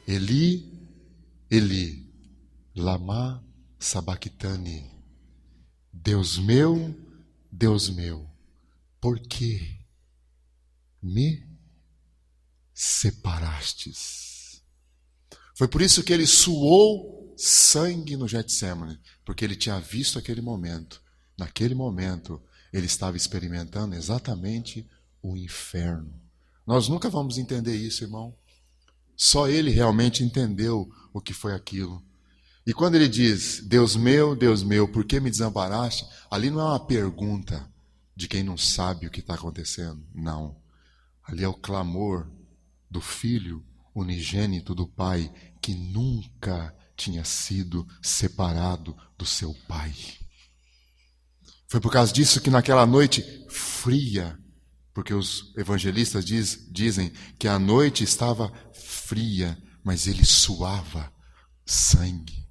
Eli, Eli, lama sabachthani. Deus meu, por que me separastes? Foi por isso que ele suou sangue no Getsemane, porque ele tinha visto aquele momento. Naquele momento, ele estava experimentando exatamente o inferno. Nós nunca vamos entender isso, irmão. Só ele realmente entendeu o que foi aquilo. E quando ele diz, Deus meu, por que me desamparaste? Ali não é uma pergunta de quem não sabe o que está acontecendo. Não. Ali é o clamor do Filho unigênito do Pai, que nunca tinha sido separado do seu Pai. Foi por causa disso que naquela noite fria, porque os evangelistas dizem que a noite estava fria, mas ele suava sangue.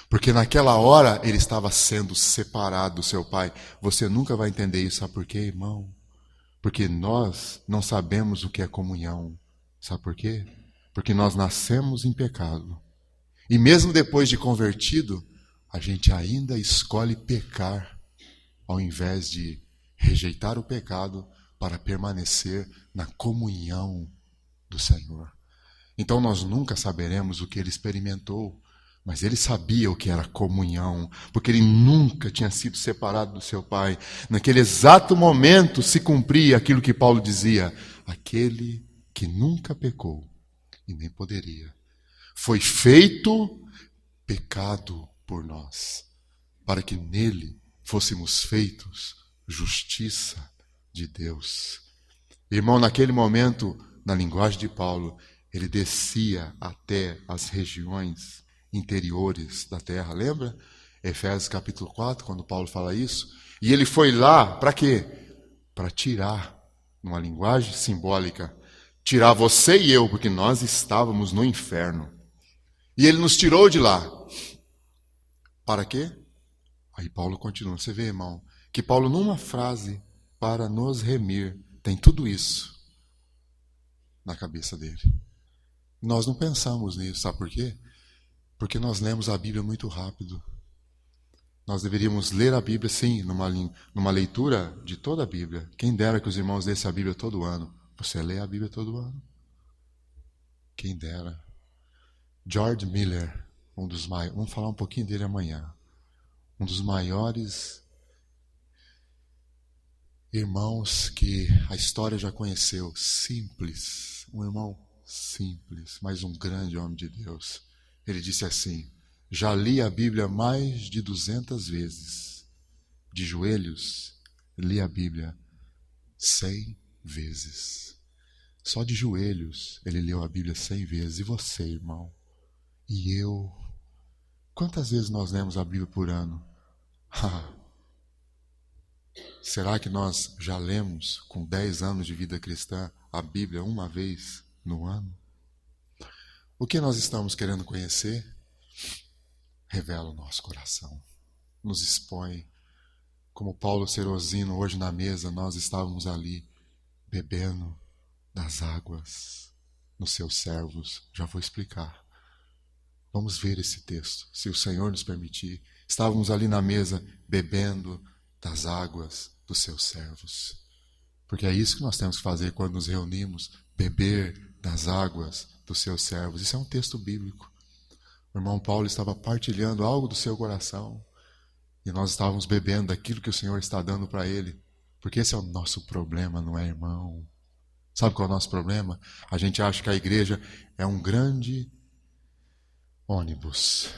Porque naquela hora ele estava sendo separado do seu Pai. Você nunca vai entender isso, sabe por quê, irmão? Porque nós não sabemos o que é comunhão. Sabe por quê? Porque nós nascemos em pecado. E mesmo depois de convertido, a gente ainda escolhe pecar, ao invés de rejeitar o pecado para permanecer na comunhão do Senhor. Então nós nunca saberemos o que ele experimentou, mas ele sabia o que era comunhão, porque ele nunca tinha sido separado do seu Pai. Naquele exato momento se cumpria aquilo que Paulo dizia: aquele que nunca pecou e nem poderia, foi feito pecado por nós, para que nele fôssemos feitos justiça de Deus. Irmão, naquele momento, na linguagem de Paulo, ele descia até as regiões interiores da terra, lembra? Efésios capítulo 4, quando Paulo fala isso. E ele foi lá, para quê? Para tirar, numa linguagem simbólica, tirar você e eu, porque nós estávamos no inferno. E ele nos tirou de lá. Para quê? Aí Paulo continua, você vê, irmão, que Paulo numa frase, para nos remir, tem tudo isso na cabeça dele. Nós não pensamos nisso, sabe por quê? Porque nós lemos a Bíblia muito rápido. Nós deveríamos ler a Bíblia, sim, numa leitura de toda a Bíblia. Quem dera que os irmãos lessem a Bíblia todo ano. Você lê a Bíblia todo ano? Quem dera. George Miller, um dos maiores, vamos falar um pouquinho dele amanhã. Um dos maiores irmãos que a história já conheceu. Simples, um irmão simples, mas um grande homem de Deus. Ele disse assim: já li a Bíblia mais de 200 vezes. De joelhos, li a Bíblia 100 vezes. Só de joelhos, ele leu a Bíblia 100 vezes. E você, irmão? E eu? Quantas vezes nós lemos a Bíblia por ano? Será que nós já lemos, com 10 anos de vida cristã, a Bíblia uma vez no ano? O que nós estamos querendo conhecer? Revela o nosso coração, nos expõe. Como Paulo Serosino, hoje na mesa, nós estávamos ali, bebendo das águas nos seus servos. Já vou explicar. Vamos ver esse texto, se o Senhor nos permitir. Estávamos ali na mesa, bebendo das águas dos seus servos. Porque é isso que nós temos que fazer quando nos reunimos, beber das águas dos seus servos. Isso é um texto bíblico. O irmão Paulo estava partilhando algo do seu coração e nós estávamos bebendo daquilo que o Senhor está dando para ele. Porque esse é o nosso problema, não é, irmão? Sabe qual é o nosso problema? A gente acha que a igreja é um grande ônibus.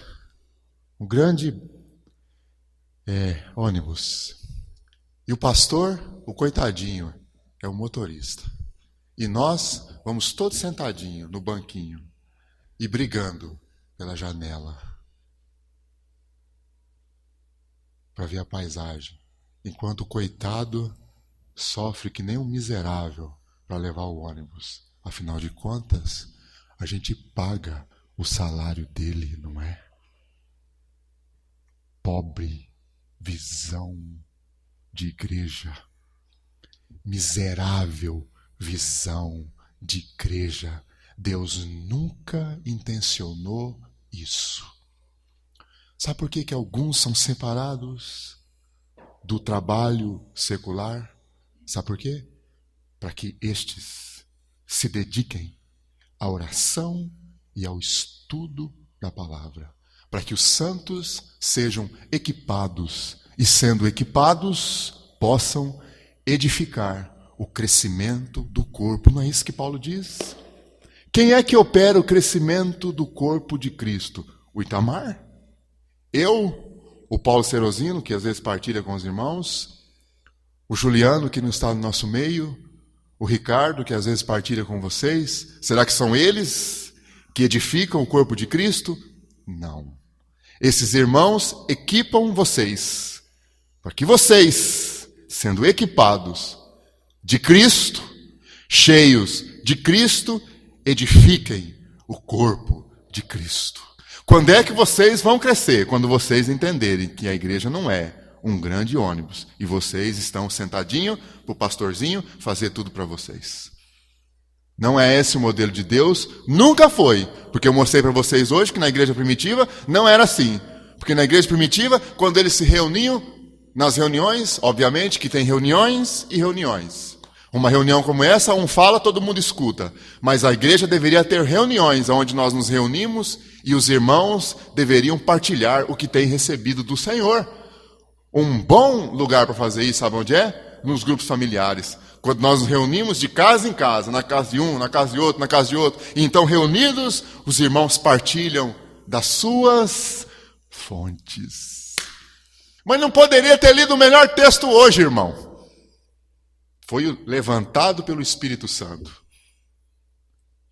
Um grande ônibus. E o pastor, o coitadinho, é o motorista. E nós vamos todos sentadinhos no banquinho e brigando pela janela para ver a paisagem, enquanto o coitado sofre que nem um miserável para levar o ônibus. Afinal de contas, a gente paga o salário dele, não é? Pobre visão de igreja, miserável visão de igreja. Deus nunca intencionou isso. Sabe por que alguns são separados do trabalho secular? Sabe por quê? Para que estes se dediquem à oração e ao estudo da palavra. Para que os santos sejam equipados e, sendo equipados, possam edificar o crescimento do corpo. Não é isso que Paulo diz? Quem é que opera o crescimento do corpo de Cristo? O Itamar? Eu? O Paulo Serosino, que às vezes partilha com os irmãos? O Juliano, que não está no nosso meio? O Ricardo, que às vezes partilha com vocês? Será que são eles que edificam o corpo de Cristo? Não. Esses irmãos equipam vocês, para que vocês, sendo equipados de Cristo, cheios de Cristo, edifiquem o corpo de Cristo. Quando é que vocês vão crescer? Quando vocês entenderem que a igreja não é um grande ônibus e vocês estão sentadinhos para o pastorzinho fazer tudo para vocês. Não é esse o modelo de Deus, nunca foi. Porque eu mostrei para vocês hoje que na igreja primitiva não era assim. Porque na igreja primitiva, quando eles se reuniam, nas reuniões, obviamente que tem reuniões e reuniões. Uma reunião como essa, um fala, todo mundo escuta. Mas a igreja deveria ter reuniões onde nós nos reunimos e os irmãos deveriam partilhar o que têm recebido do Senhor. Um bom lugar para fazer isso, sabe onde é? Nos grupos familiares. Quando nós nos reunimos de casa em casa, na casa de um, na casa de outro, na casa de outro. E então, reunidos, os irmãos partilham das suas fontes. Mas não poderia ter lido o melhor texto hoje, irmão. Foi levantado pelo Espírito Santo.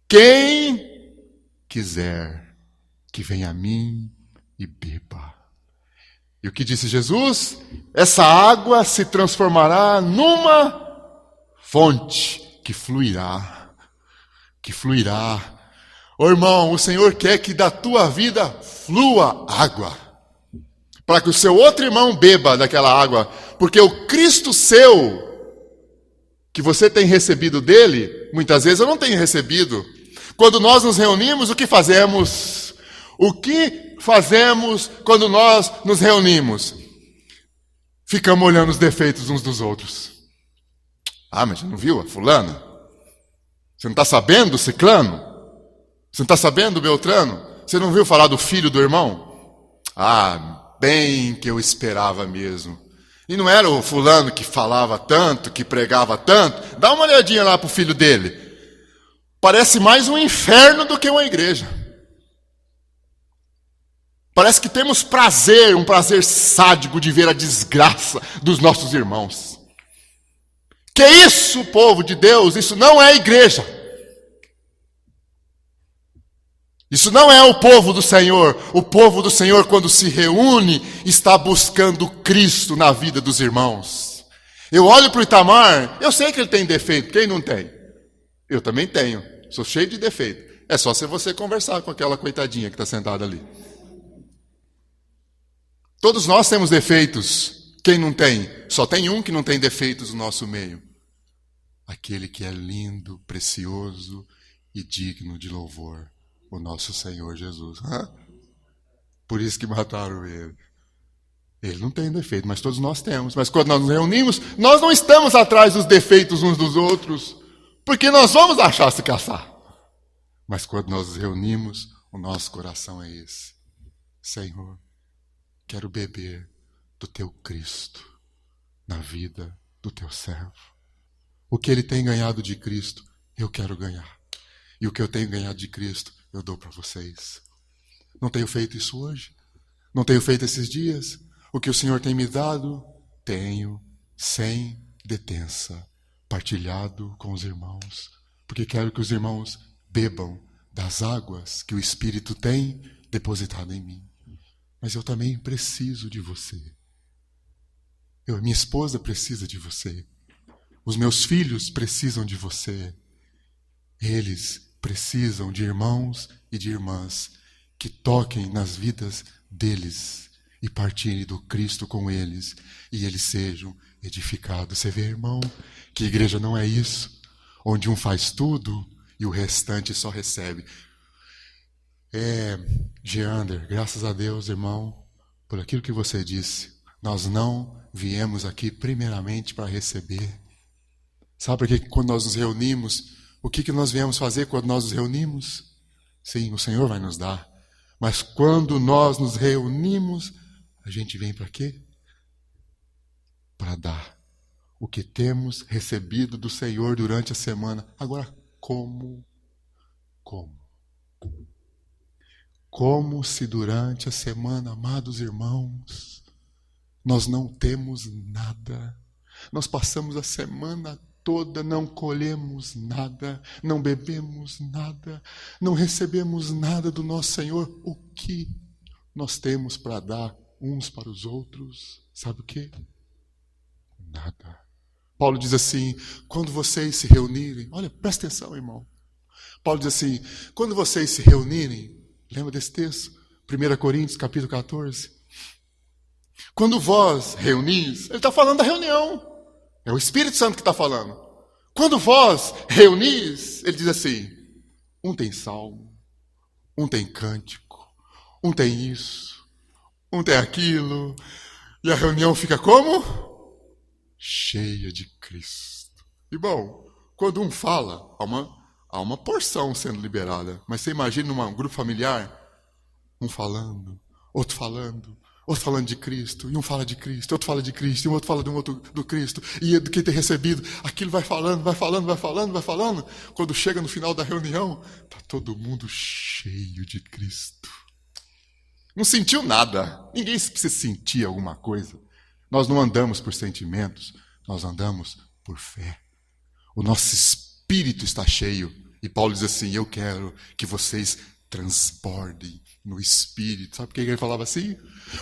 Quem quiser que venha a mim e beba. E o que disse Jesus? Essa água se transformará numa fonte que fluirá. Que fluirá. Ô irmão, o Senhor quer que da tua vida flua água. Para que o seu outro irmão beba daquela água. Porque o Cristo seu, que você tem recebido dele, muitas vezes eu não tenho recebido. Quando nós nos reunimos, o que fazemos? O que fazemos quando nós nos reunimos? Ficamos olhando os defeitos uns dos outros. Ah, mas você não viu a fulana? Você não está sabendo do ciclano? Você não está sabendo do Beltrano? Você não viu falar do filho do irmão? Ah, bem que eu esperava mesmo. E não era o fulano que falava tanto, que pregava tanto. Dá uma olhadinha lá para o filho dele. Parece mais um inferno do que uma igreja. Parece que temos prazer, um prazer sádico de ver a desgraça dos nossos irmãos. Que isso, povo de Deus? Isso não é igreja. Isso não é o povo do Senhor. O povo do Senhor, quando se reúne, está buscando Cristo na vida dos irmãos. Eu olho para o Itamar, eu sei que ele tem defeito. Quem não tem? Eu também tenho. Sou cheio de defeito. É só se você conversar com aquela coitadinha que está sentada ali. Todos nós temos defeitos. Quem não tem? Só tem um que não tem defeitos no nosso meio. Aquele que é lindo, precioso e digno de louvor. O nosso Senhor Jesus. Por isso que mataram ele. Ele não tem defeito, mas todos nós temos. Mas quando nós nos reunimos, nós não estamos atrás dos defeitos uns dos outros, porque nós vamos achar se caçar. Mas quando nós nos reunimos, o nosso coração é esse. Senhor, quero beber do teu Cristo na vida do teu servo. O que ele tem ganhado de Cristo, eu quero ganhar. E o que eu tenho ganhado de Cristo, eu dou para vocês. Não tenho feito isso hoje? Não tenho feito esses dias? O que o Senhor tem me dado, tenho, sem detença, partilhado com os irmãos. Porque quero que os irmãos bebam das águas que o Espírito tem depositado em mim. Mas eu também preciso de você. Minha esposa precisa de você. Os meus filhos precisam de você. Eles precisam de irmãos e de irmãs que toquem nas vidas deles e partilhem do Cristo com eles e eles sejam edificados. Você vê, irmão, que igreja não é isso, onde um faz tudo e o restante só recebe. Geander, graças a Deus, irmão, por aquilo que você disse. Nós não viemos aqui primeiramente para receber. Sabe por que quando nós nos reunimos, o que nós viemos fazer quando nós nos reunimos? Sim, o Senhor vai nos dar. Mas quando nós nos reunimos, a gente vem para quê? Para dar o que temos recebido do Senhor durante a semana. Agora, como? Como se durante a semana, amados irmãos, nós não temos nada. Nós passamos a semana toda, não colhemos nada, não bebemos nada, não recebemos nada do nosso Senhor. O que nós temos para dar uns para os outros? Sabe o quê? Nada. Paulo diz assim, quando vocês se reunirem, olha, presta atenção, irmão. Paulo diz assim, quando vocês se reunirem, lembra desse texto? 1 Coríntios, capítulo 14. Quando vós reunis, ele está falando da reunião. É o Espírito Santo que está falando. Quando vós reunis, ele diz assim, um tem salmo, um tem cântico, um tem isso, um tem aquilo. E a reunião fica como? Cheia de Cristo. E bom, quando um fala, há uma porção sendo liberada. Mas você imagina num grupo familiar, um falando, outro falando de Cristo, e um fala de Cristo, outro fala de Cristo, e um outro fala do Cristo, e do que tem recebido, aquilo vai falando. Quando chega no final da reunião, está todo mundo cheio de Cristo. Não sentiu nada, ninguém precisa sentir alguma coisa. Nós não andamos por sentimentos, nós andamos por fé. O nosso espírito está cheio. E Paulo diz assim, eu quero que vocês transbordem no espírito. Sabe por que ele falava assim?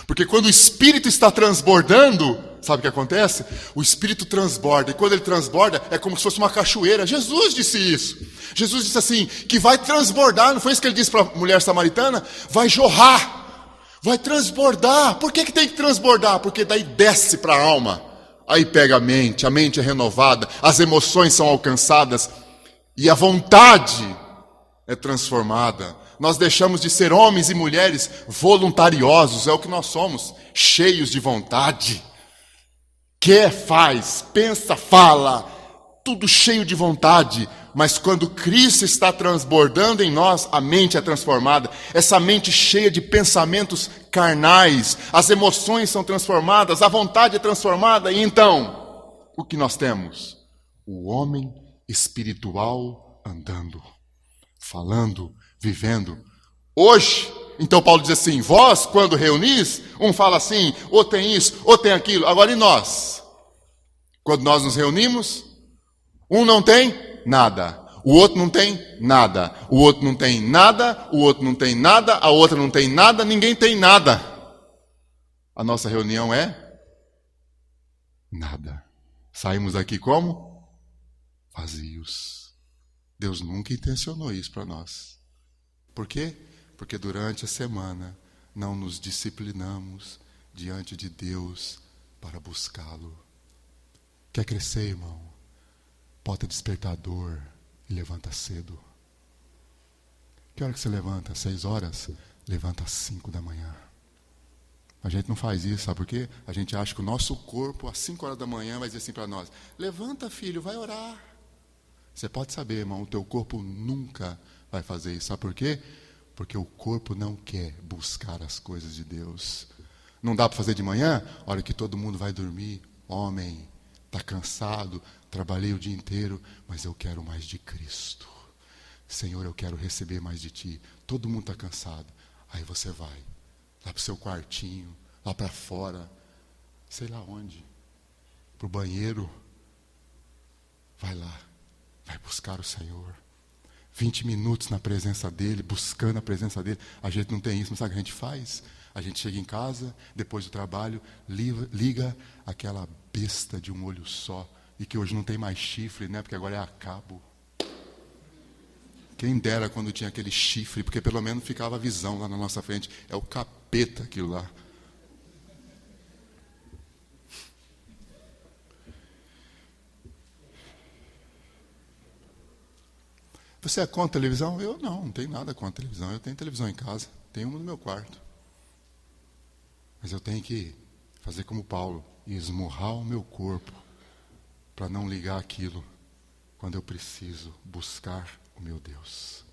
Porque quando o espírito está transbordando, sabe o que acontece? O espírito transborda. E quando ele transborda, é como se fosse uma cachoeira. Jesus disse isso. Jesus disse assim, que vai transbordar. Não foi isso que ele disse para a mulher samaritana? Vai jorrar. Vai transbordar. Por que tem que transbordar? Porque daí desce para a alma. Aí pega a mente é renovada, as emoções são alcançadas e a vontade é transformada. Nós deixamos de ser homens e mulheres voluntariosos, é o que nós somos, cheios de vontade. Quer, faz, pensa, fala, tudo cheio de vontade. Mas quando Cristo está transbordando em nós, a mente é transformada. Essa mente cheia de pensamentos carnais, as emoções são transformadas, a vontade é transformada. E então, o que nós temos? O homem espiritual andando, falando, vivendo. Hoje, então Paulo diz assim, vós quando reunis, um fala assim, ou tem isso, ou tem aquilo. Agora e nós? Quando nós nos reunimos, um não tem nada, o outro não tem nada, o outro não tem nada, o outro não tem nada, a outra não tem nada, ninguém tem nada. A nossa reunião é nada. Saímos daqui como? Vazios. Deus nunca intencionou isso para nós. Por quê? Porque durante a semana não nos disciplinamos diante de Deus para buscá-lo. Quer crescer, irmão? Bota despertador e levanta cedo. Que hora que você levanta? 6 horas? Levanta às 5 da manhã. A gente não faz isso, sabe por quê? A gente acha que o nosso corpo, às 5 horas da manhã, vai dizer assim para nós, levanta, filho, vai orar. Você pode saber, irmão, o teu corpo nunca vai fazer isso. Sabe por quê? Porque o corpo não quer buscar as coisas de Deus. Não dá para fazer de manhã? A hora que todo mundo vai dormir. Homem, está cansado, trabalhei o dia inteiro, mas eu quero mais de Cristo. Senhor, eu quero receber mais de Ti. Todo mundo está cansado. Aí você vai lá para o seu quartinho, lá para fora, sei lá onde, para o banheiro. Vai lá, vai buscar o Senhor. 20 minutos na presença dEle, buscando a presença dEle. A gente não tem isso, mas sabe o que a gente faz? A gente chega em casa, depois do trabalho, liga aquela besta de um olho só, e que hoje não tem mais chifre, né? Porque agora é a cabo. Quem dera quando tinha aquele chifre, porque pelo menos ficava a visão lá na nossa frente. É o capeta aquilo lá. Você é contra a televisão? Eu não tenho nada contra a televisão. Eu tenho televisão em casa, tenho uma no meu quarto. Mas eu tenho que fazer como Paulo e esmurrar o meu corpo para não ligar aquilo quando eu preciso buscar o meu Deus.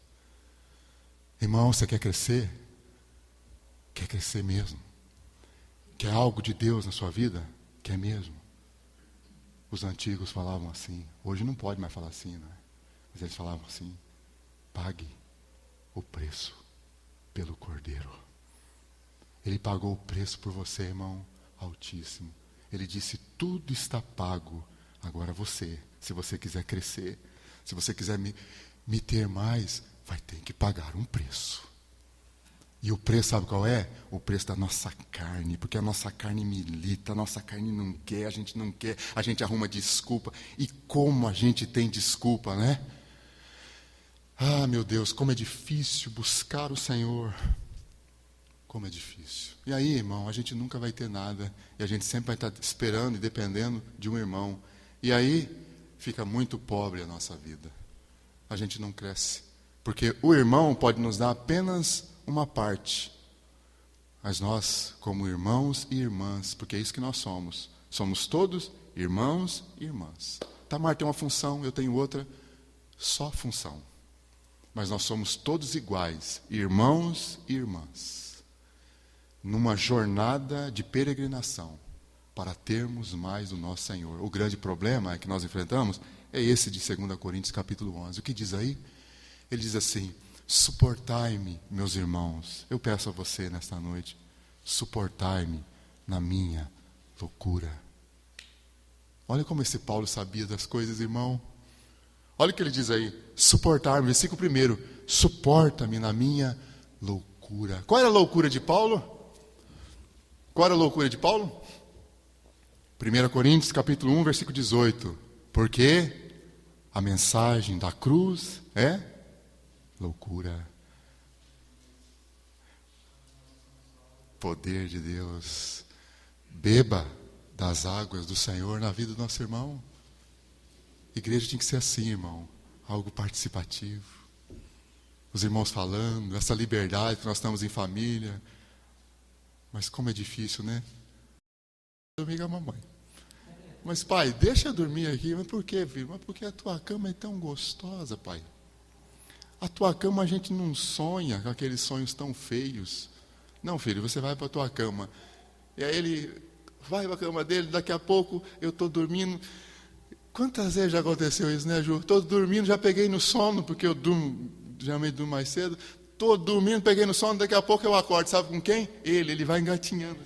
Irmão, você quer crescer? Quer crescer mesmo? Quer algo de Deus na sua vida? Quer mesmo? Os antigos falavam assim. Hoje não pode mais falar assim, né? Mas eles falavam assim: pague o preço pelo Cordeiro. Ele pagou o preço por você, irmão, altíssimo. Ele disse: tudo está pago. Agora você, se você quiser crescer, se você quiser me ter mais, vai ter que pagar um preço. E o preço, sabe qual é? O preço da nossa carne, porque a nossa carne milita, a nossa carne não quer, a gente não quer, a gente arruma desculpa. E como a gente tem desculpa, né? Ah, meu Deus, como é difícil buscar o Senhor. Como é difícil. E aí, irmão, a gente nunca vai ter nada, e a gente sempre vai estar esperando e dependendo de um irmão. E aí, fica muito pobre a nossa vida. A gente não cresce. Porque o irmão pode nos dar apenas uma parte. Mas nós, como irmãos e irmãs, porque é isso que nós somos. Somos todos irmãos e irmãs. Tamar tem uma função, eu tenho outra, só função. Mas nós somos todos iguais, irmãos e irmãs. Numa jornada de peregrinação, para termos mais do nosso Senhor. O grande problema que nós enfrentamos é esse de 2 Coríntios capítulo 11. O que diz aí? Ele diz assim: suportai-me, meus irmãos. Eu peço a você nesta noite, suportai-me na minha loucura. Olha como esse Paulo sabia das coisas, irmão. Olha o que ele diz aí: suportar-me, versículo 1, suporta-me na minha loucura. Qual era a loucura de Paulo? Qual era a loucura de Paulo? 1 Coríntios capítulo 1, versículo 18. Porque a mensagem da cruz é loucura. Poder de Deus. Beba das águas do Senhor na vida do nosso irmão. Igreja tem que ser assim, irmão. Algo participativo. Os irmãos falando, essa liberdade que nós estamos em família. Mas como é difícil, né? Dormir com a mamãe. Mas pai, deixa eu dormir aqui. Mas por quê, filho? Mas porque a tua cama é tão gostosa, pai. A tua cama a gente não sonha com aqueles sonhos tão feios. Não, filho, você vai para a tua cama. E aí ele vai para a cama dele, daqui a pouco eu estou dormindo. Quantas vezes já aconteceu isso, né, Ju? Estou dormindo, já peguei no sono, porque eu durmo, geralmente durmo mais cedo. Estou dormindo, peguei no sono, daqui a pouco eu acordo. Sabe com quem? Ele vai engatinhando.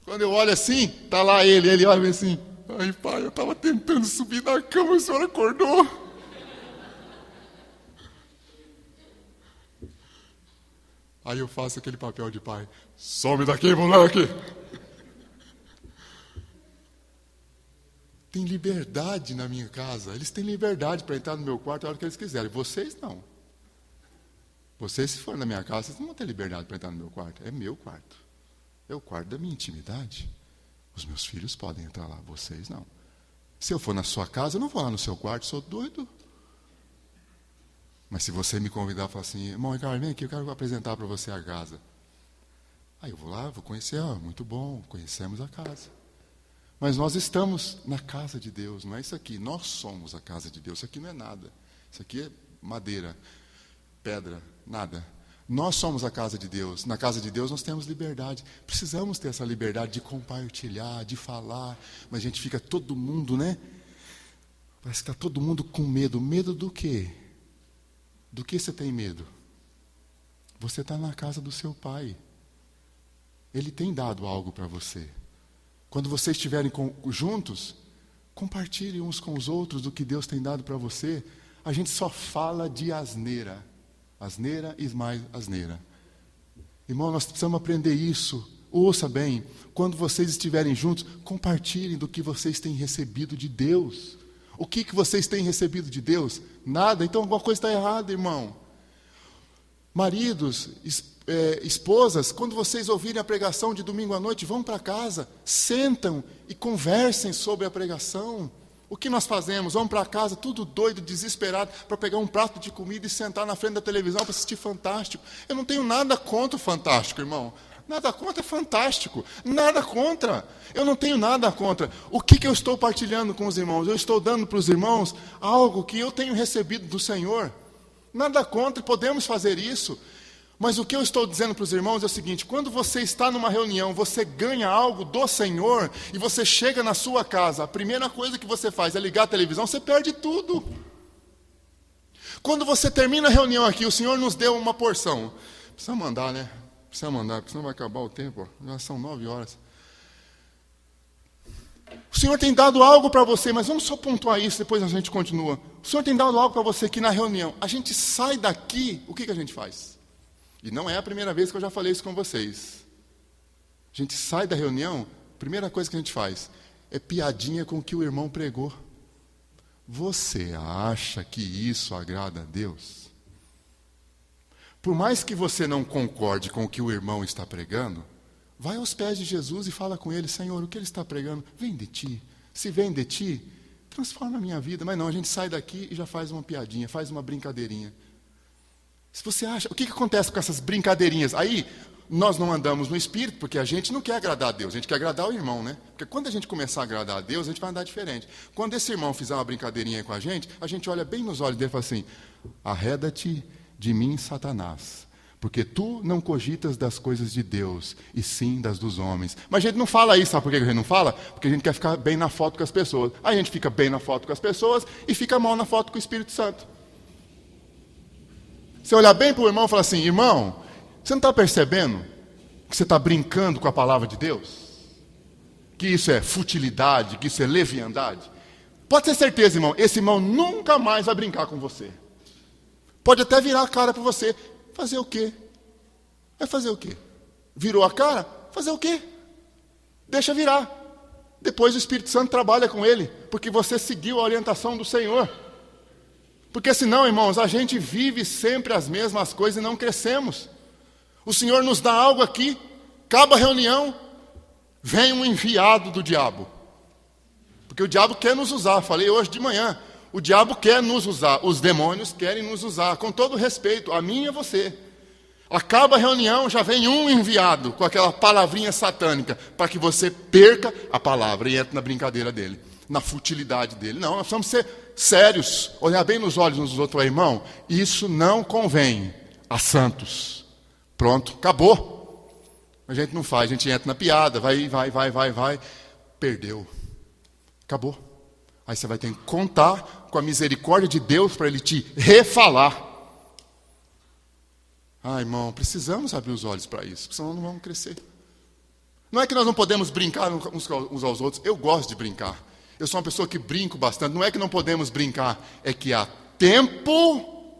Quando eu olho assim, está lá ele olha assim: ai pai, eu estava tentando subir na cama, o senhor acordou. Aí eu faço aquele papel de pai: some daqui, moleque. Tem liberdade na minha casa. Eles têm liberdade para entrar no meu quarto a hora que eles quiserem. Vocês não. Vocês, se forem na minha casa, vocês não vão ter liberdade para entrar no meu quarto. É meu quarto. É o quarto da minha intimidade. Os meus filhos podem entrar lá, vocês não. Se eu for na sua casa, eu não vou lá no seu quarto, sou doido. Mas se você me convidar e falar assim: irmão Ricardo, vem aqui, eu quero apresentar para você a casa. Aí eu vou lá, vou conhecer, muito bom, conhecemos a casa. Mas nós estamos na casa de Deus, não é isso aqui. Nós somos a casa de Deus. Isso aqui não é nada. Isso aqui é madeira, pedra, nada. Nós somos a casa de Deus. Na casa de Deus nós temos liberdade. Precisamos ter essa liberdade de compartilhar, de falar. Mas a gente fica todo mundo, né? Parece que está todo mundo com medo. Medo do quê? Do que você tem medo? Você está na casa do seu pai. Ele tem dado algo para você. Quando vocês estiverem juntos, compartilhem uns com os outros do que Deus tem dado para você. A gente só fala de asneira. Asneira e mais asneira. Irmão, nós precisamos aprender isso. Ouça bem, quando vocês estiverem juntos, compartilhem do que vocês têm recebido de Deus. O que vocês têm recebido de Deus? Nada, então alguma coisa está errada, irmão. Maridos, esposas, quando vocês ouvirem a pregação de domingo à noite, vão para casa, sentam e conversem sobre a pregação. O que nós fazemos? Vamos para casa tudo doido, desesperado, para pegar um prato de comida e sentar na frente da televisão para assistir Fantástico. Eu não tenho nada contra o Fantástico, irmão. Nada contra é fantástico. Nada contra. Eu não tenho nada contra. O que eu estou partilhando com os irmãos? Eu estou dando para os irmãos algo que eu tenho recebido do Senhor. Nada contra, podemos fazer isso. Mas o que eu estou dizendo para os irmãos é o seguinte: quando você está numa reunião, você ganha algo do Senhor, e você chega na sua casa, a primeira coisa que você faz é ligar a televisão, você perde tudo. Quando você termina a reunião aqui, o Senhor nos deu uma porção. Precisa mandar, né? Precisa mandar, porque senão vai acabar o tempo. Já são 9 horas. O Senhor tem dado algo para você, mas vamos só pontuar isso, depois a gente continua. O Senhor tem dado algo para você aqui na reunião. A gente sai daqui, o que a gente faz? E não é a primeira vez que eu já falei isso com vocês. A gente sai da reunião, a primeira coisa que a gente faz é piadinha com o que o irmão pregou. Você acha que isso agrada a Deus? Por mais que você não concorde com o que o irmão está pregando, vai aos pés de Jesus e fala com ele: Senhor, o que ele está pregando vem de ti. Se vem de ti, transforma a minha vida. Mas não, a gente sai daqui e já faz uma piadinha, faz uma brincadeirinha. Se você acha, o que acontece com essas brincadeirinhas? Aí, nós não andamos no Espírito, porque a gente não quer agradar a Deus, a gente quer agradar o irmão, né? Porque quando a gente começar a agradar a Deus, a gente vai andar diferente. Quando esse irmão fizer uma brincadeirinha aí com a gente olha bem nos olhos dele e fala assim: arreda-te de mim, Satanás, porque tu não cogitas das coisas de Deus, e sim das dos homens. Mas a gente não fala isso, sabe por que a gente não fala? Porque a gente quer ficar bem na foto com as pessoas. Aí a gente fica bem na foto com as pessoas e fica mal na foto com o Espírito Santo. Você olhar bem para o irmão e falar assim: irmão, você não está percebendo que você está brincando com a palavra de Deus? Que isso é futilidade, que isso é leviandade? Pode ter certeza, irmão, esse irmão nunca mais vai brincar com você. Pode até virar a cara para você. Fazer o quê? Vai fazer o quê? Virou a cara? Fazer o quê? Deixa virar. Depois o Espírito Santo trabalha com ele, porque você seguiu a orientação do Senhor. Porque senão, irmãos, a gente vive sempre as mesmas coisas e não crescemos. O Senhor nos dá algo aqui, acaba a reunião, vem um enviado do diabo. Porque o diabo quer nos usar, falei hoje de manhã. O diabo quer nos usar, os demônios querem nos usar, com todo respeito, a mim e a você. Acaba a reunião, já vem um enviado com aquela palavrinha satânica, para que você perca a palavra e entre na brincadeira dele, na futilidade dele. Não, nós precisamos ser sérios, olhar bem nos olhos uns dos outros, irmão, isso não convém a santos. Pronto, acabou. A gente não faz, a gente entra na piada, vai, perdeu. Acabou. Aí você vai ter que contar com a misericórdia de Deus para Ele te refalar. Ah, irmão, precisamos abrir os olhos para isso, senão não vamos crescer. Não é que nós não podemos brincar uns aos outros. Eu gosto de brincar. Eu sou uma pessoa que brinco bastante. Não é que não podemos brincar, é que há tempo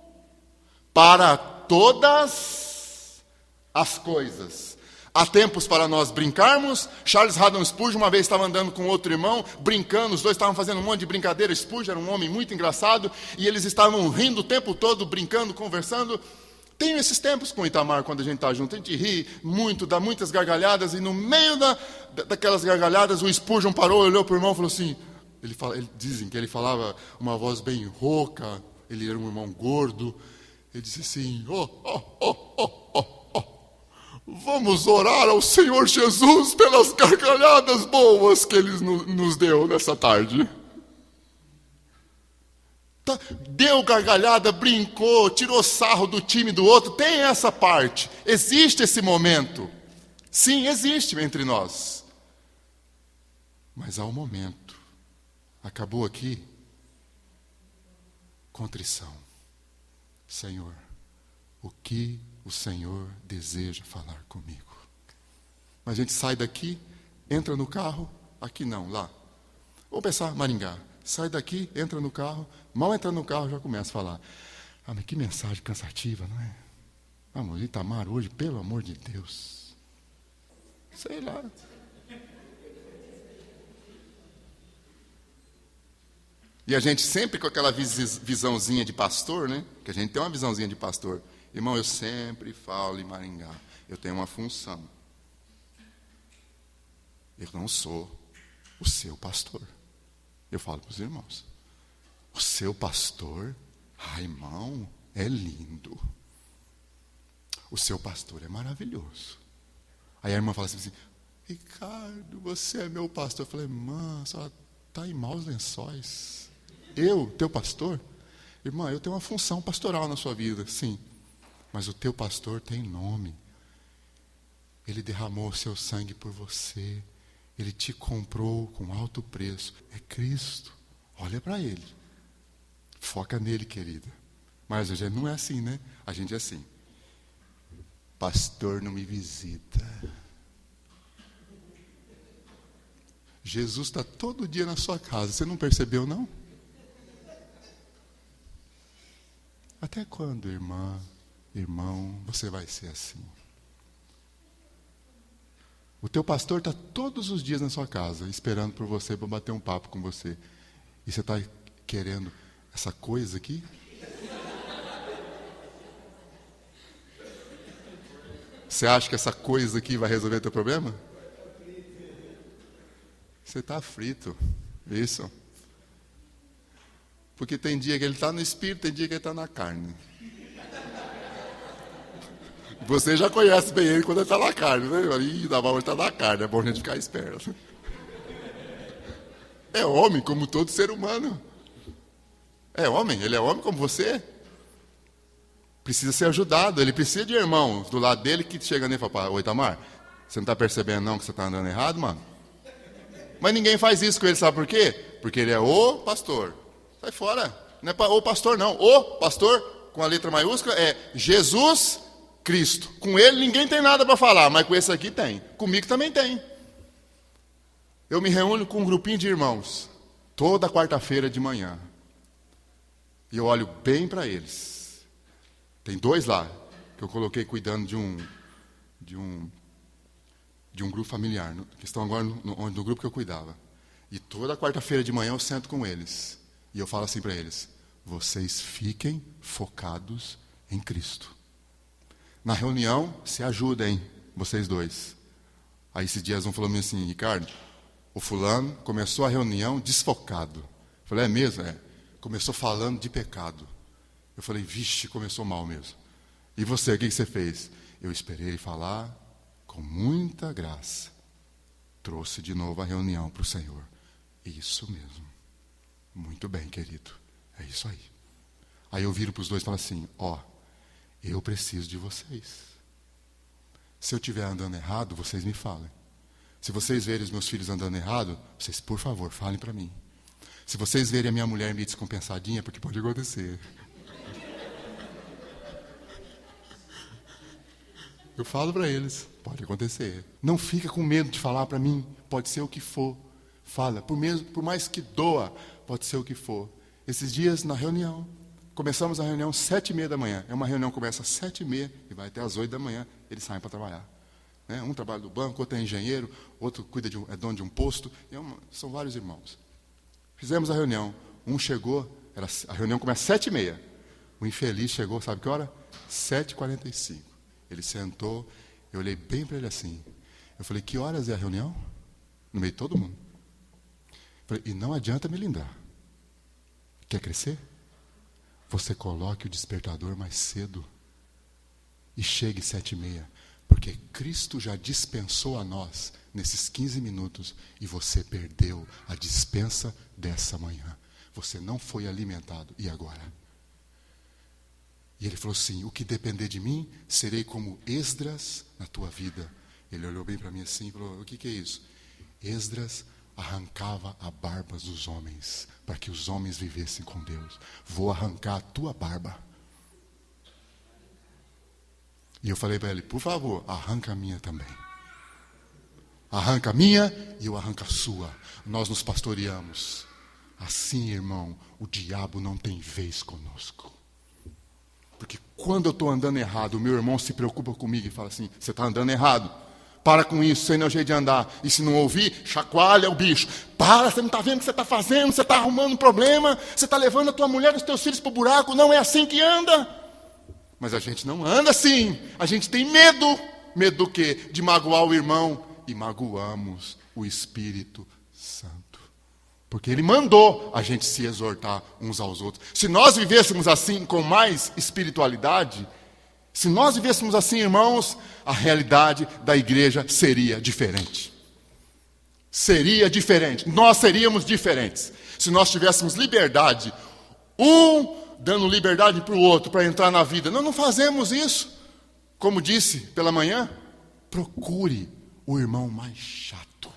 para todas as coisas. Há tempos para nós brincarmos. Charles Haddon Spurgeon uma vez estava andando com outro irmão, brincando, os dois estavam fazendo um monte de brincadeira. Spurgeon era um homem muito engraçado, e eles estavam rindo o tempo todo, brincando, conversando. Tenho esses tempos com o Itamar, quando a gente está junto, a gente ri muito, dá muitas gargalhadas, e no meio daquelas gargalhadas, o Spurgeon parou, olhou para o irmão e falou assim, dizem que ele falava uma voz bem rouca, ele era um irmão gordo, ele disse assim: vamos orar ao Senhor Jesus pelas gargalhadas boas que Ele nos deu nessa tarde. Deu gargalhada, brincou, tirou sarro do time do outro. Tem essa parte. Existe esse momento. Sim, existe entre nós. Mas há um momento. Acabou aqui. Contrição. Senhor, o que o Senhor deseja falar comigo? A gente sai daqui, entra no carro, aqui não, lá. Vamos pensar, Maringá. Sai daqui, entra no carro, mal entra no carro já começa a falar: ah, mas que mensagem cansativa, não é? Vamos, Itamar hoje, pelo amor de Deus. Sei lá. E a gente sempre com aquela visãozinha de pastor, né? Que a gente tem uma visãozinha de pastor. Irmão, eu sempre falo em Maringá. Eu tenho uma função. Eu não sou o seu pastor. Eu falo para os irmãos, o seu pastor, irmão, é lindo. O seu pastor é maravilhoso. Aí a irmã fala assim, Ricardo, você é meu pastor. Eu falei, irmã, a senhora está em maus lençóis. Eu, teu pastor? Irmã, eu tenho uma função pastoral na sua vida, sim. Mas o teu pastor tem nome. Ele derramou o seu sangue por você. Ele te comprou com alto preço. É Cristo. Olha para ele. Foca nele, querida. Mas a gente não é assim, né? A gente é assim. Pastor não me visita. Jesus está todo dia na sua casa. Você não percebeu, não? Até quando, irmã, irmão, você vai ser assim? O teu pastor está todos os dias na sua casa, esperando por você, para bater um papo com você. E você está querendo essa coisa aqui? Você acha que essa coisa aqui vai resolver teu problema? Você está frito. Isso. Porque tem dia que ele está no espírito, tem dia que ele está na carne. Você já conhece bem ele quando ele está na carne, né? Ih, da ele está na carne, é bom a gente ficar esperto. É homem como todo ser humano. É homem, ele é homem como você. Precisa ser ajudado, ele precisa de irmãos do lado dele que chega nele e fala, ô Itamar, você não está percebendo não que você está andando errado, mano? Mas ninguém faz isso com ele, sabe por quê? Porque ele é o pastor. Sai fora, não é o pastor não, o pastor, com a letra maiúscula, é Jesus Cristo. Com ele ninguém tem nada para falar, mas com esse aqui tem. Comigo também tem. Eu me reúno com um grupinho de irmãos, toda quarta-feira de manhã. E eu olho bem para eles. Tem 2 lá, que eu coloquei cuidando de um grupo familiar, que estão agora no grupo que eu cuidava. E toda quarta-feira de manhã eu sento com eles. E eu falo assim para eles, vocês fiquem focados em Cristo. Na reunião, se ajudem, vocês dois. Aí esses dias um falou assim, Ricardo, o fulano começou a reunião desfocado. Eu falei, é mesmo? É. Começou falando de pecado. Eu falei, vixe, começou mal mesmo. E você, o que você fez? Eu esperei ele falar com muita graça. Trouxe de novo a reunião para o Senhor. Isso mesmo. Muito bem, querido. É isso aí. Aí eu viro para os dois e falo assim, eu preciso de vocês. Se eu estiver andando errado, vocês me falem. Se vocês verem os meus filhos andando errado, vocês, por favor, falem para mim. Se vocês verem a minha mulher meio descompensadinha, porque pode acontecer. Eu falo para eles, pode acontecer. Não fica com medo de falar para mim, pode ser o que for. Fala, por mais que doa, pode ser o que for. Esses dias na reunião, começamos a reunião às 7h30 da manhã. É uma reunião que começa às 7h30 e vai até às 8 da manhã, eles saem para trabalhar. Né? Um trabalha no banco, outro é engenheiro, outro cuida é dono de um posto. São vários irmãos. Fizemos a reunião. Um chegou, a reunião começa às 7h30. O infeliz chegou, sabe que hora? 7h45. Ele sentou, eu olhei bem para ele assim. Eu falei, que horas é a reunião? No meio de todo mundo. Eu falei, e não adianta me lindar. Quer crescer? Você coloque o despertador mais cedo. E chegue 7h30. Porque Cristo já dispensou a nós nesses 15 minutos. E você perdeu a dispensa dessa manhã. Você não foi alimentado. E agora? E ele falou assim, o que depender de mim, serei como Esdras na tua vida. Ele olhou bem para mim assim e falou, o que é isso? Esdras arrancava a barba dos homens, para que os homens vivessem com Deus. Vou arrancar a tua barba. E eu falei para ele, por favor, arranca a minha também. Arranca a minha e eu arranco a sua. Nós nos pastoreamos. Assim, irmão, o diabo não tem vez conosco. Porque quando eu estou andando errado, o meu irmão se preocupa comigo e fala assim, você está andando errado. Para com isso, você não é o jeito de andar. E se não ouvir, chacoalha o bicho. Para, você não está vendo o que você está fazendo, você está arrumando um problema, você está levando a tua mulher e os teus filhos para o buraco, não é assim que anda. Mas a gente não anda assim, a gente tem medo. Medo do quê? De magoar o irmão. E magoamos o Espírito Santo. Porque Ele mandou a gente se exortar uns aos outros. Se nós vivêssemos assim com mais espiritualidade, se nós vivêssemos assim, irmãos, a realidade da igreja seria diferente. Seria diferente. Nós seríamos diferentes. Se nós tivéssemos liberdade, um dando liberdade para o outro, para entrar na vida. Nós não fazemos isso. Como disse pela manhã, procure o irmão mais chato.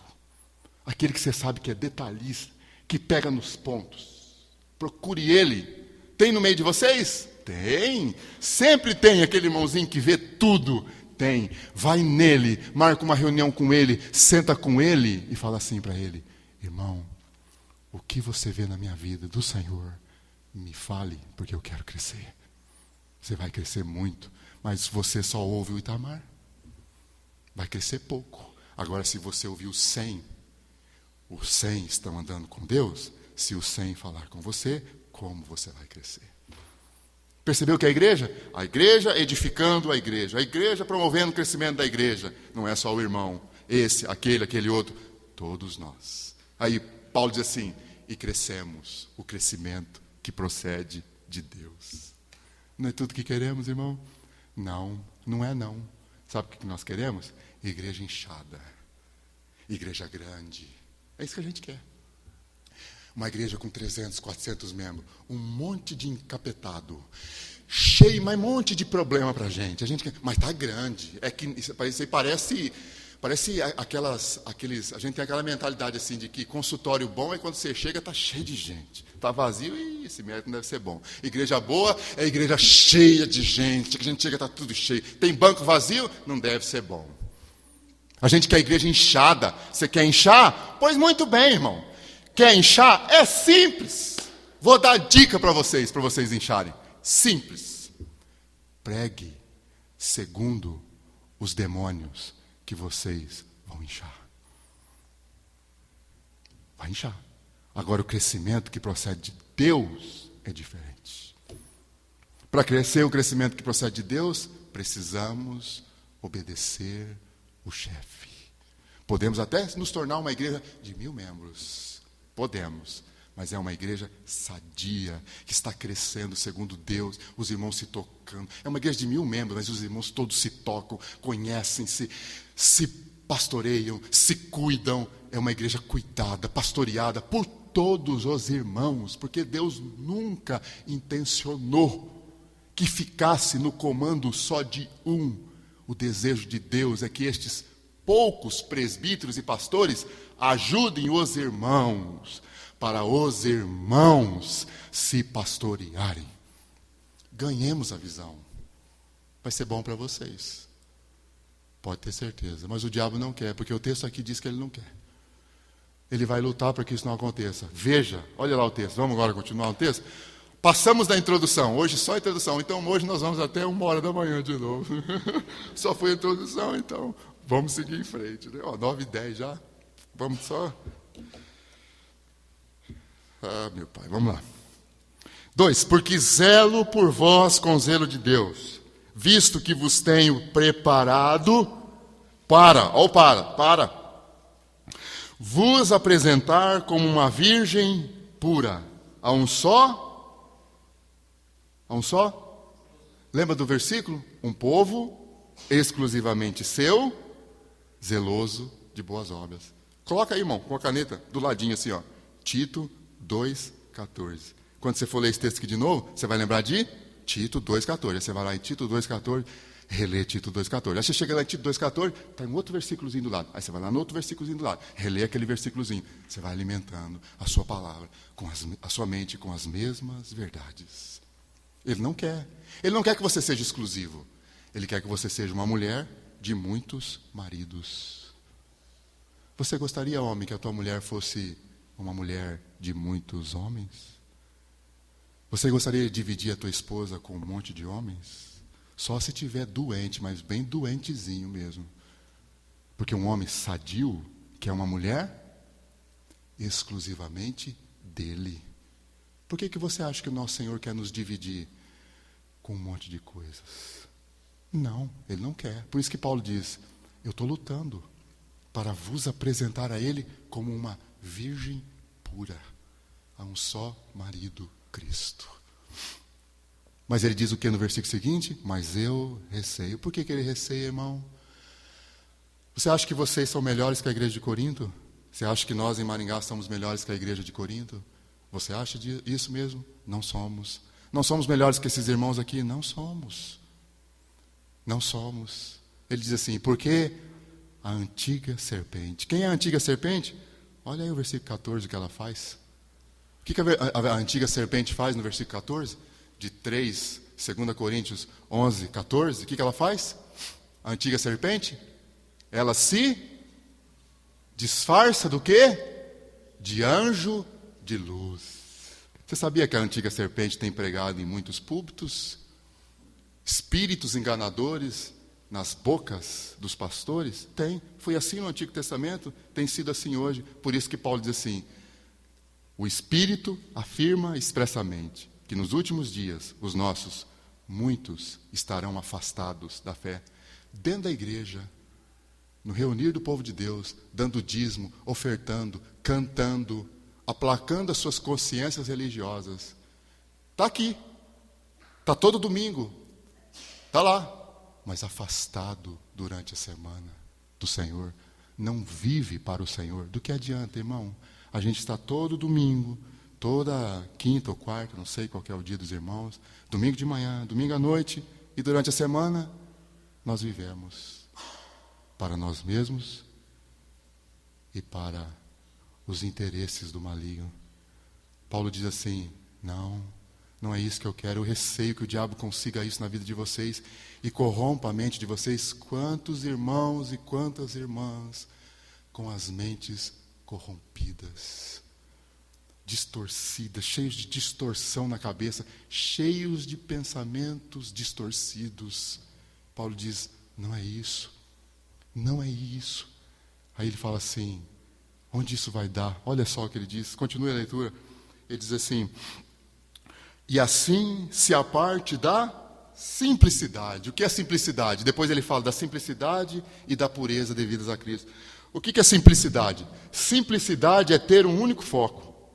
Aquele que você sabe que é detalhista, que pega nos pontos. Procure ele. Tem no meio de vocês? Tem. Sempre tem aquele irmãozinho que vê tudo. Tem. Vai nele, marca uma reunião com ele, senta com ele e fala assim para ele: irmão, o que você vê na minha vida do Senhor, me fale, porque eu quero crescer. Você vai crescer muito, mas você só ouve o Itamar. Vai crescer pouco. Agora, se você ouvir os 100 estão andando com Deus. Se os 100 falar com você, como você vai crescer? Percebeu que a igreja? A igreja edificando a igreja promovendo o crescimento da igreja. Não é só o irmão, esse, aquele outro. Todos nós. Aí Paulo diz assim: e crescemos o crescimento que procede de Deus. Não é tudo que queremos, irmão? Não, não é não. Sabe o que nós queremos? Igreja inchada. Igreja grande. É isso que a gente quer. Uma igreja com 300, 400 membros. Um monte de encapetado. Cheio, mas um monte de problema pra gente. Mas tá grande. É que isso aí parece aqueles. A gente tem aquela mentalidade assim de que consultório bom é quando você chega, tá cheio de gente. Tá vazio e esse médico não deve ser bom. Igreja boa é igreja cheia de gente. Que a gente chega, tá tudo cheio. Tem banco vazio? Não deve ser bom. A gente quer a igreja inchada. Você quer inchar? Pois muito bem, irmão. Quer inchar? É simples. Vou dar dica para vocês incharem. Simples. Pregue segundo os demônios que vocês vão inchar. Vai inchar. Agora, o crescimento que procede de Deus é diferente. Para crescer o crescimento que procede de Deus, precisamos obedecer o chefe. Podemos até nos tornar uma igreja de 1000 membros. Podemos. Mas é uma igreja sadia, que está crescendo segundo Deus, os irmãos se tocando. É uma igreja de 1000 membros, mas os irmãos todos se tocam, conhecem-se, se pastoreiam, se cuidam. É uma igreja cuidada, pastoreada por todos os irmãos, porque Deus nunca intencionou que ficasse no comando só de um. O desejo de Deus é que estes poucos presbíteros e pastores ajudem os irmãos, para os irmãos se pastorearem. Ganhemos a visão. Vai ser bom para vocês. Pode ter certeza. Mas o diabo não quer, porque o texto aqui diz que ele não quer. Ele vai lutar para que isso não aconteça. Veja, olha lá o texto. Vamos agora continuar o texto? Passamos da introdução. Hoje só a introdução. Então hoje nós vamos até 1h de novo. Só foi a introdução, então vamos seguir em frente. Né? 9h10 já. Vamos só... Ah, meu pai, vamos lá. 2. Porque zelo por vós com zelo de Deus, visto que vos tenho preparado para vos apresentar como uma virgem pura, a um só? Lembra do versículo? Um povo exclusivamente seu, zeloso de boas obras. Coloca aí, irmão, com a caneta, do ladinho assim, ó. Tito 2,14. Quando você for ler esse texto aqui de novo, você vai lembrar de Tito 2,14. Aí você vai lá em Tito 2,14, relê Tito 2,14. Aí você chega lá em Tito 2,14, está em outro versículozinho do lado. Aí você vai lá no outro versículozinho do lado, relê aquele versículozinho. Você vai alimentando a sua palavra, a sua mente com as mesmas verdades. Ele não quer que você seja exclusivo. Ele quer que você seja uma mulher de muitos maridos. Você gostaria, homem, que a tua mulher fosse uma mulher de muitos homens? Você gostaria de dividir a tua esposa com um monte de homens? Só se estiver doente, mas bem doentezinho mesmo. Porque um homem sadio quer uma mulher exclusivamente dele. Por que você acha que o nosso Senhor quer nos dividir com um monte de coisas? Não, Ele não quer. Por isso que Paulo diz, eu estou lutando para vos apresentar a Ele como uma virgem pura. Há um só marido, Cristo. Mas ele diz o que no versículo seguinte? Mas eu receio. Por que ele receia, irmão? Você acha que vocês são melhores que a igreja de Corinto? Você acha que nós em Maringá somos melhores que a igreja de Corinto? Você acha isso mesmo? Não somos. Não somos melhores que esses irmãos aqui? Não somos. Não somos. Ele diz assim, porque a antiga serpente. Quem é a antiga serpente? Olha aí o versículo 14 que ela faz. O que a antiga serpente faz no versículo 14? De 2 Coríntios 11, 14. O que ela faz? A antiga serpente? Ela se disfarça do quê? De anjo de luz. Você sabia que a antiga serpente tem pregado em muitos púlpitos? Espíritos enganadores nas bocas dos pastores? Tem. Foi assim no Antigo Testamento, tem sido assim hoje. Por isso que Paulo diz assim, o Espírito afirma expressamente que nos últimos dias, os nossos, muitos estarão afastados da fé. Dentro da igreja, no reunir do povo de Deus, dando dízimo, ofertando, cantando, aplacando as suas consciências religiosas. Está aqui. Está todo domingo. Está lá. Mas afastado durante a semana do Senhor. Não vive para o Senhor. Do que adianta, irmão? A gente está todo domingo, toda quinta ou quarta, não sei qual que é o dia dos irmãos, domingo de manhã, domingo à noite, e durante a semana, nós vivemos para nós mesmos e para os interesses do maligno. Paulo diz assim, não é isso que eu quero, eu receio que o diabo consiga isso na vida de vocês e corrompa a mente de vocês. Quantos irmãos e quantas irmãs com as mentes corrompidas, distorcidas, cheios de distorção na cabeça, cheios de pensamentos distorcidos. Paulo diz, não é isso. Não é isso. Aí ele fala assim, onde isso vai dar? Olha só o que ele diz, continue a leitura. Ele diz assim, e assim se aparte da simplicidade. O que é simplicidade? Depois ele fala da simplicidade e da pureza devidas a Cristo. O que é simplicidade? Simplicidade é ter um único foco.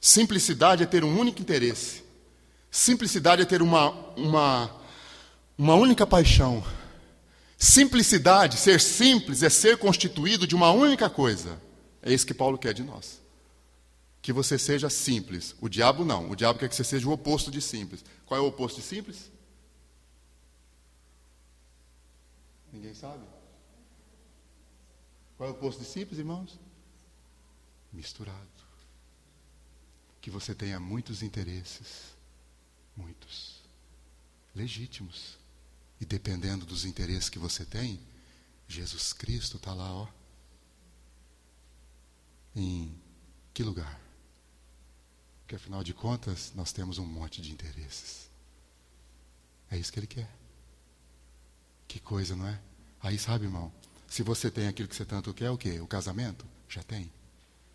Simplicidade é ter um único interesse. Simplicidade é ter uma única paixão. Simplicidade, ser simples, é ser constituído de uma única coisa. É isso que Paulo quer de nós. Que você seja simples. O diabo não. O diabo quer que você seja o oposto de simples. Qual é o oposto de simples? Ninguém sabe? Qual é o oposto de simples, irmãos? Misturado. Que você tenha muitos interesses. Muitos. Legítimos. E dependendo dos interesses que você tem, Jesus Cristo está lá, ó. Em que lugar? Porque afinal de contas, nós temos um monte de interesses. É isso que Ele quer. Que coisa, não é? Aí sabe, irmão, se você tem aquilo que você tanto quer, o quê? O casamento? Já tem.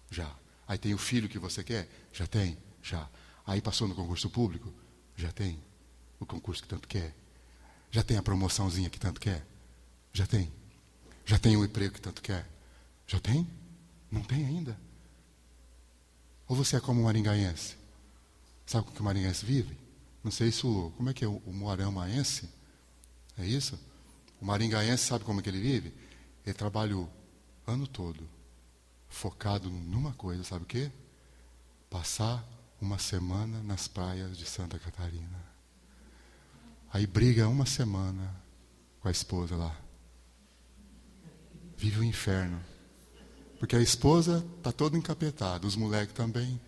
Já. Aí tem o filho que você quer? Já tem. Já. Aí passou no concurso público? Já tem. O concurso que tanto quer. Já tem a promoçãozinha que tanto quer? Já tem. Já tem o emprego que tanto quer? Já tem? Não tem ainda? Ou você é como um maringaense? Sabe como que o maringaense vive? Não sei se como é que é o moaramaense? É isso? O maringaense sabe como é que ele vive? Ele trabalha o ano todo, focado numa coisa, sabe o quê? Passar uma semana nas praias de Santa Catarina. Aí briga uma semana com a esposa lá. Vive o inferno. Porque a esposa está toda encapetada, os moleques também.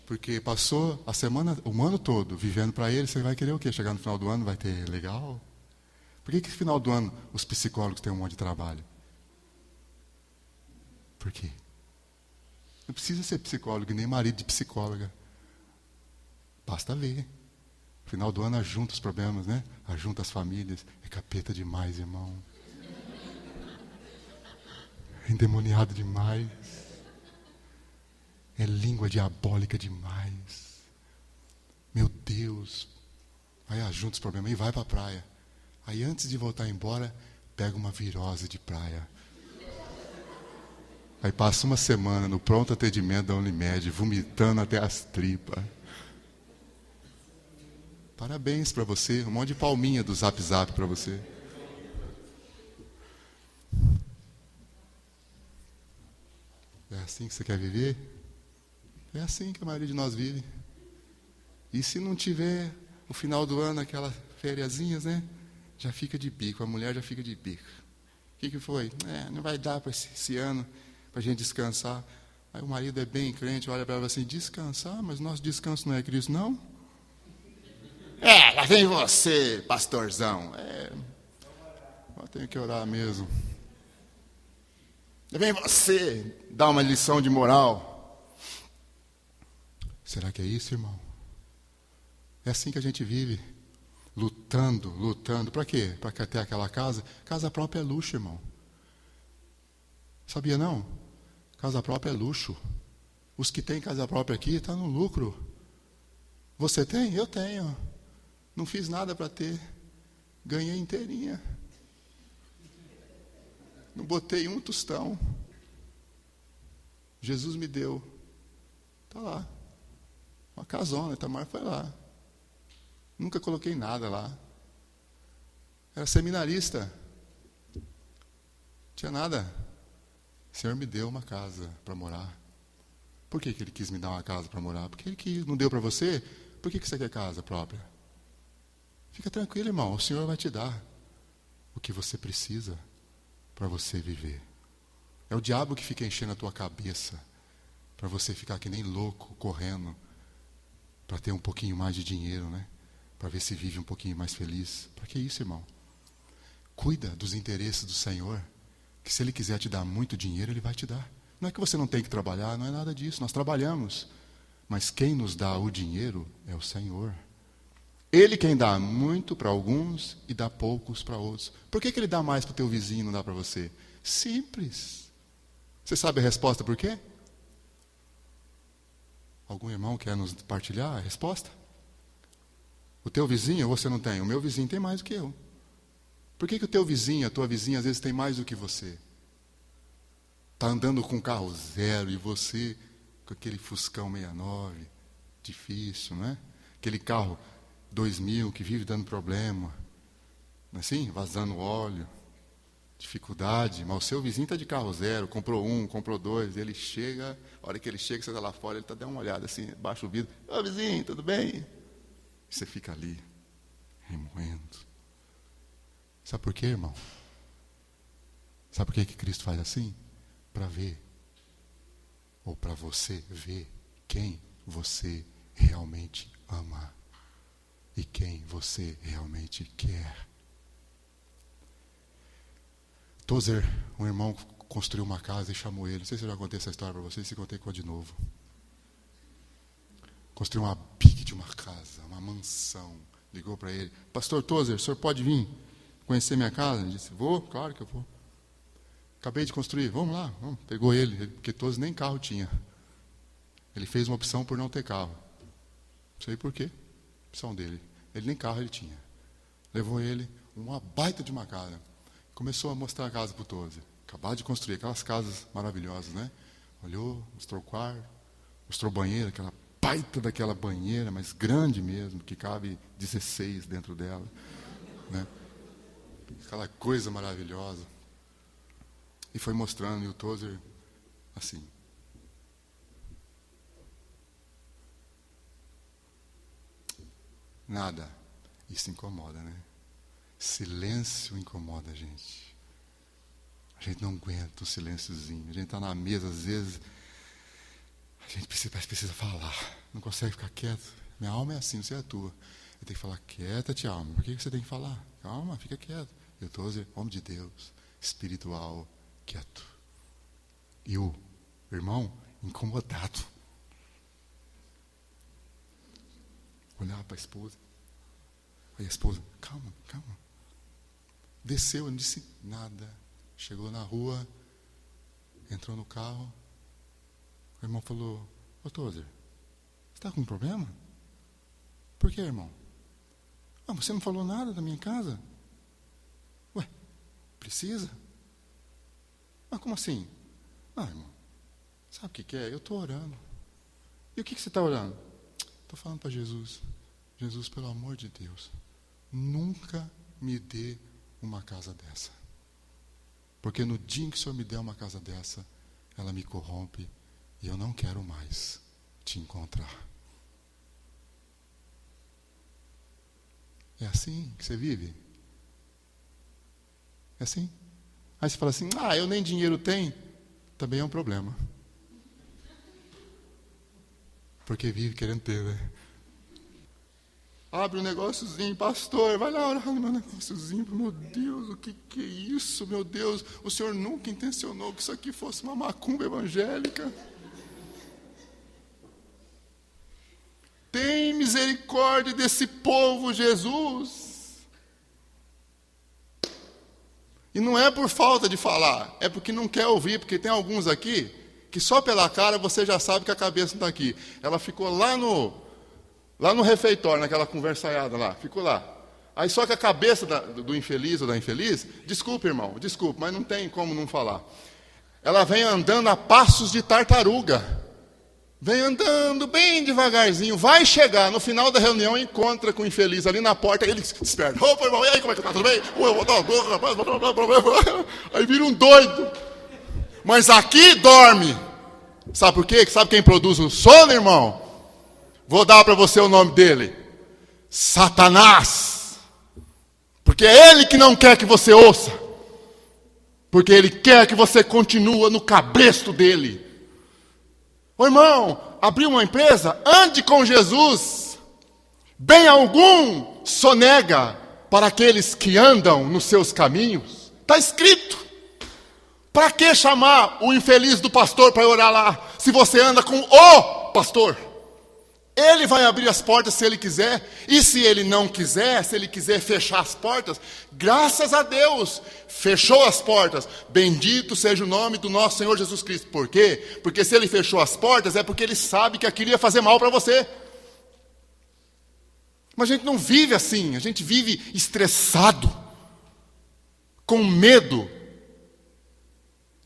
Porque passou a semana, o ano todo, vivendo para ele, você vai querer o quê? Chegar no final do ano, vai ter legal? Por que no final do ano os psicólogos têm um monte de trabalho? Por quê? Não precisa ser psicólogo, nem marido de psicóloga. Basta ver. No final do ano ajunta os problemas, né? Ajunta as famílias. É capeta demais, irmão. É endemoniado demais. É língua diabólica demais. Meu Deus. Aí ajunta os problemas e vai para a praia. Aí antes de voltar embora, pega uma virose de praia. Aí passa uma semana no pronto atendimento da Unimed, vomitando até as tripas. Parabéns para você, um monte de palminha do Zap Zap para você. É assim que você quer viver? É assim que a maioria de nós vive. E se não tiver o final do ano, aquelas fériasinhas, né? Já fica de bico, a mulher já fica de bico. O que foi? Não vai dar para esse ano, para a gente descansar. Aí o marido é bem crente, olha para ela assim, descansar? Mas nosso descanso não é Cristo, não? Lá vem você, pastorzão. Eu tenho que orar mesmo. Lá vem você, dar uma lição de moral. Será que é isso, irmão? É assim que a gente vive. Lutando. Para quê? Para ter aquela casa? Casa própria é luxo, irmão. Sabia não? Casa própria é luxo. Os que têm casa própria aqui estão no lucro. Você tem? Eu tenho. Não fiz nada para ter. Ganhei inteirinha. Não botei um tostão. Jesus me deu. Está lá. Uma casona, Itamar foi lá. Nunca coloquei nada lá. Era seminarista. Tinha nada. O Senhor me deu uma casa para morar. Por que Ele quis me dar uma casa para morar? Porque Ele não deu para você? Por que você quer casa própria? Fica tranquilo, irmão. O Senhor vai te dar o que você precisa para você viver. É o diabo que fica enchendo a tua cabeça para você ficar que nem louco, correndo para ter um pouquinho mais de dinheiro, né? Para ver se vive um pouquinho mais feliz. Para que isso, irmão? Cuida dos interesses do Senhor, que se Ele quiser te dar muito dinheiro, Ele vai te dar. Não é que você não tem que trabalhar, não é nada disso, nós trabalhamos. Mas quem nos dá o dinheiro é o Senhor. Ele quem dá muito para alguns e dá poucos para outros. Por que Ele dá mais para o teu vizinho e não dá para você? Simples. Você sabe a resposta por quê? Algum irmão quer nos partilhar a resposta? O teu vizinho você não tem? O meu vizinho tem mais do que eu. Por que o teu vizinho, a tua vizinha, às vezes tem mais do que você? Está andando com carro zero e você com aquele Fuscão 69, difícil, não é? Aquele carro 2000 que vive dando problema, não é assim? Vazando óleo, dificuldade. Mas o seu vizinho está de carro zero, comprou um, comprou dois, ele chega, a hora que ele chega, você está lá fora, ele está dando uma olhada assim, baixa o vidro, ô vizinho, tudo bem? Você fica ali, remoendo. Sabe por quê, irmão? Sabe por que Cristo faz assim? Para ver, ou para você ver quem você realmente ama e quem você realmente quer. Tozer, um irmão, construiu uma casa e chamou ele. Não sei se eu já contei essa história para vocês, se contei de novo. Construiu uma big de uma casa, uma mansão. Ligou para ele, pastor Tozer, o senhor pode vir conhecer minha casa? Ele disse, vou, claro que eu vou. Acabei de construir, vamos lá. Vamos. Pegou ele, porque Tozer nem carro tinha. Ele fez uma opção por não ter carro. Não sei por quê, opção dele. Ele nem carro ele tinha. Levou ele, uma baita de uma casa. Começou a mostrar a casa para o Tozer. Acabado de construir, aquelas casas maravilhosas, né? Olhou, mostrou o quarto, mostrou o banheiro, aquela baita daquela banheira, mas grande mesmo, que cabe 16 dentro dela, né? Aquela coisa maravilhosa. E foi mostrando, e o Tozer, assim. Nada. Isso incomoda, né? Silêncio incomoda a gente. A gente não aguenta o silênciozinho. A gente está na mesa, às vezes, a gente precisa falar. Não consegue ficar quieto. Minha alma é assim, não sei a tua. Eu tenho que falar, quieta-te, alma. Por que você tem que falar? Calma, fica quieto. Eu estou dizendo, homem de Deus, espiritual, quieto. E o irmão, incomodado. Olhava para a esposa. Aí a esposa, calma, calma. Desceu, não disse nada. Chegou na rua, entrou no carro. O irmão falou, ô Tozer, você está com um problema? Por que, irmão? Ah, você não falou nada da minha casa? Ué, precisa? Ah, como assim? Ah, irmão, Sabe o que é? Eu estou orando. E o que você está orando? Estou falando para Jesus. Jesus, pelo amor de Deus, nunca me dê uma casa dessa. Porque no dia em que o Senhor me der uma casa dessa, ela me corrompe e eu não quero mais te encontrar. É assim que você vive? É assim? Aí você fala assim, eu nem dinheiro tenho. Também é um problema. Porque vive querendo ter, né? Abre um negóciozinho, pastor, vai lá orar no meu negóciozinho. Meu Deus, o que é isso, meu Deus? O Senhor nunca intencionou que isso aqui fosse uma macumba evangélica. Tem misericórdia desse povo, Jesus. E não é por falta de falar, é porque não quer ouvir, porque tem alguns aqui que só pela cara você já sabe que a cabeça não está aqui. Ela ficou lá no refeitório, naquela conversaiada lá, ficou lá. Aí só que a cabeça do infeliz ou da infeliz, desculpa, irmão, desculpa, mas não tem como não falar. Ela vem andando a passos de tartaruga. Vem andando bem devagarzinho, vai chegar no final da reunião, encontra com o infeliz ali na porta, ele se desperta. Opa, irmão, e aí, como é que tá? Tudo bem? Eu vou dar uma rapaz, aí vira um doido. Mas aqui dorme. Sabe por quê? Sabe quem produz o sono, irmão? Vou dar para você o nome dele. Satanás. Porque é ele que não quer que você ouça. Porque ele quer que você continue no cabresto dele. Ô irmão, abriu uma empresa? Ande com Jesus. Bem algum sonega para aqueles que andam nos seus caminhos. Está escrito. Para que chamar o infeliz do pastor para orar lá, se você anda com o pastor? Ele vai abrir as portas se ele quiser, e se ele não quiser, se ele quiser fechar as portas, graças a Deus, fechou as portas. Bendito seja o nome do nosso Senhor Jesus Cristo. Por quê? Porque se ele fechou as portas, é porque ele sabe que aquilo ia fazer mal para você. Mas a gente não vive assim, a gente vive estressado, com medo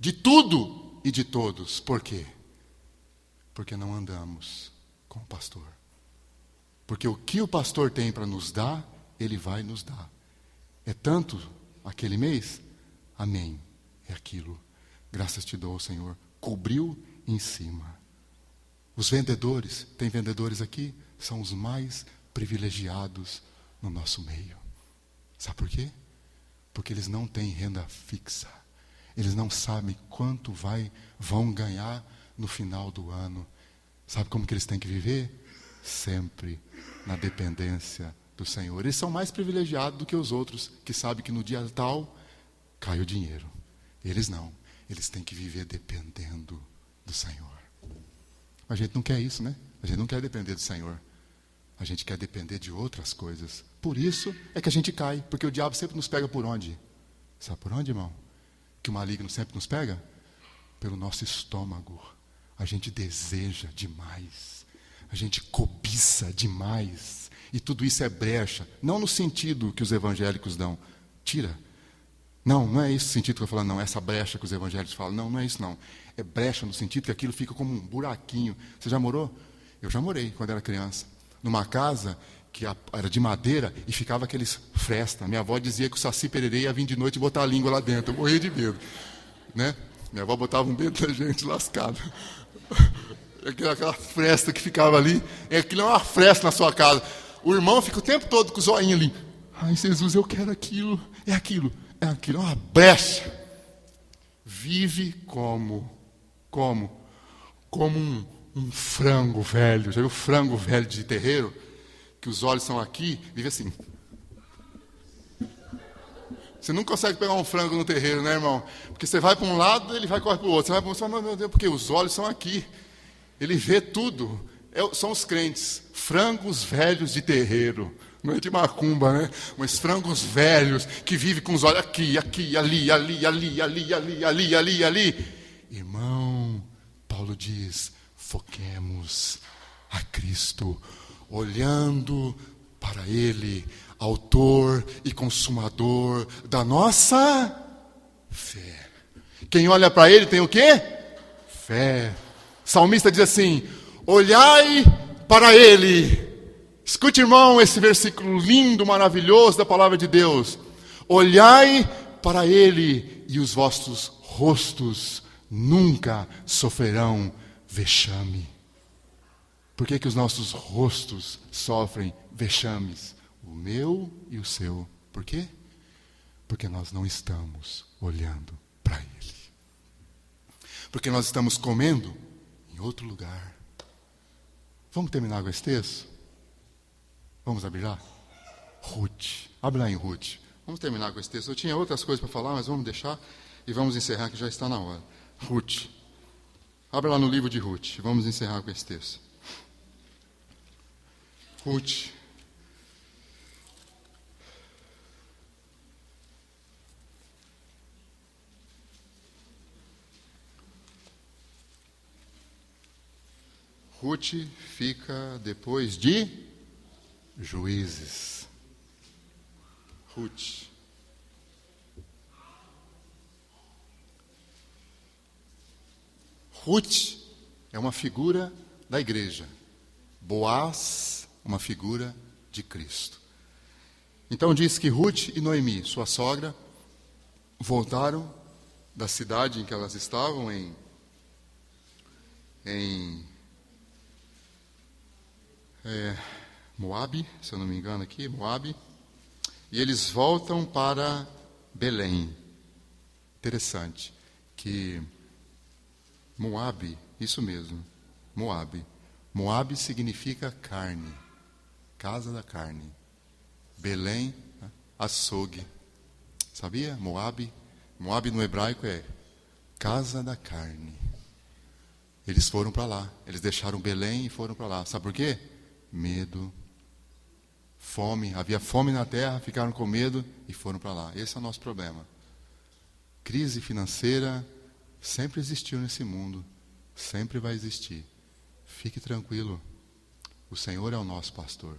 de tudo e de todos. Por quê? Porque não andamos com o pastor. Porque o que o pastor tem para nos dar, ele vai nos dar. É tanto aquele mês? Amém. É aquilo. Graças te dou, Senhor. Cobriu em cima. Os vendedores, tem vendedores aqui? São os mais privilegiados no nosso meio. Sabe por quê? Porque eles não têm renda fixa. Eles não sabem quanto vão ganhar no final do ano. Sabe como que eles têm que viver? Sempre na dependência do Senhor. Eles são mais privilegiados do que os outros, que sabem que no dia tal cai o dinheiro. Eles não. Eles têm que viver dependendo do Senhor. A gente não quer isso, né? A gente não quer depender do Senhor. A gente quer depender de outras coisas. Por isso é que a gente cai. Porque o diabo sempre nos pega por onde? Sabe por onde, irmão? Que o maligno sempre nos pega? Pelo nosso estômago. A gente deseja demais. A gente cobiça demais. E tudo isso é brecha. Não no sentido que os evangélicos dão. Tira. Não é esse o sentido que eu estou falando, não. Essa brecha que os evangélicos falam. Não é isso, não. É brecha no sentido que aquilo fica como um buraquinho. Você já morou? Eu já morei quando era criança. Numa casa que era de madeira e ficava aqueles frestas. Minha avó dizia que o Saci Pererê ia vir de noite e botar a língua lá dentro. Eu morria de medo. Né? Minha avó botava um medo da gente lascado. Aquela fresta que ficava ali. Aquilo é uma fresta na sua casa. O irmão fica o tempo todo com o zoinho ali. Ai, Jesus, eu quero aquilo. É aquilo. É aquilo. É uma brecha. Vive como um frango velho. Já viu frango velho de terreiro? Que os olhos são aqui. Vive assim. Você não consegue pegar um frango no terreiro, né, irmão? Porque você vai para um lado, ele vai correr para o outro. Você vai para um lado, meu Deus, porque os olhos são aqui. Ele vê tudo. São os crentes. Frangos velhos de terreiro. Não é de macumba, né? Mas frangos velhos que vivem com os olhos aqui, ali. Irmão, Paulo diz, foquemos a Cristo, olhando para Ele, autor e consumador da nossa fé. Quem olha para Ele tem o quê? Fé. salmista diz assim: olhai para ele. Escute, irmão, esse versículo lindo, maravilhoso da palavra de Deus. Olhai para ele e os vossos rostos nunca sofrerão vexame. Por que os nossos rostos sofrem vexames? O meu e o seu. Por quê? Porque nós não estamos olhando para ele. Porque nós estamos comendo em outro lugar. Vamos terminar com esse texto? Vamos abrir lá? Ruth. Abre lá em Ruth. Vamos terminar com esse texto. Eu tinha outras coisas para falar, mas vamos deixar e vamos encerrar, que já está na hora. Ruth. Abre lá no livro de Ruth. Vamos encerrar com esse texto. Ruth. Ruth fica depois de Juízes. Ruth. Ruth é uma figura da igreja. Boaz, uma figura de Cristo. Então diz que Ruth e Noemi, sua sogra, voltaram da cidade em que elas estavam, em Moabe, se eu não me engano aqui, Moabe, e eles voltam para Belém. Interessante que Moabe, isso mesmo, Moabe. Moabe significa carne, casa da carne. Belém, açougue. Sabia? Moabe no hebraico é casa da carne. Eles foram para lá, eles deixaram Belém e foram para lá. Sabe por quê? Medo, fome, havia fome na terra, ficaram com medo e foram para lá. Esse é o nosso problema. Crise financeira sempre existiu nesse mundo, sempre vai existir. Fique tranquilo, o Senhor é o nosso pastor,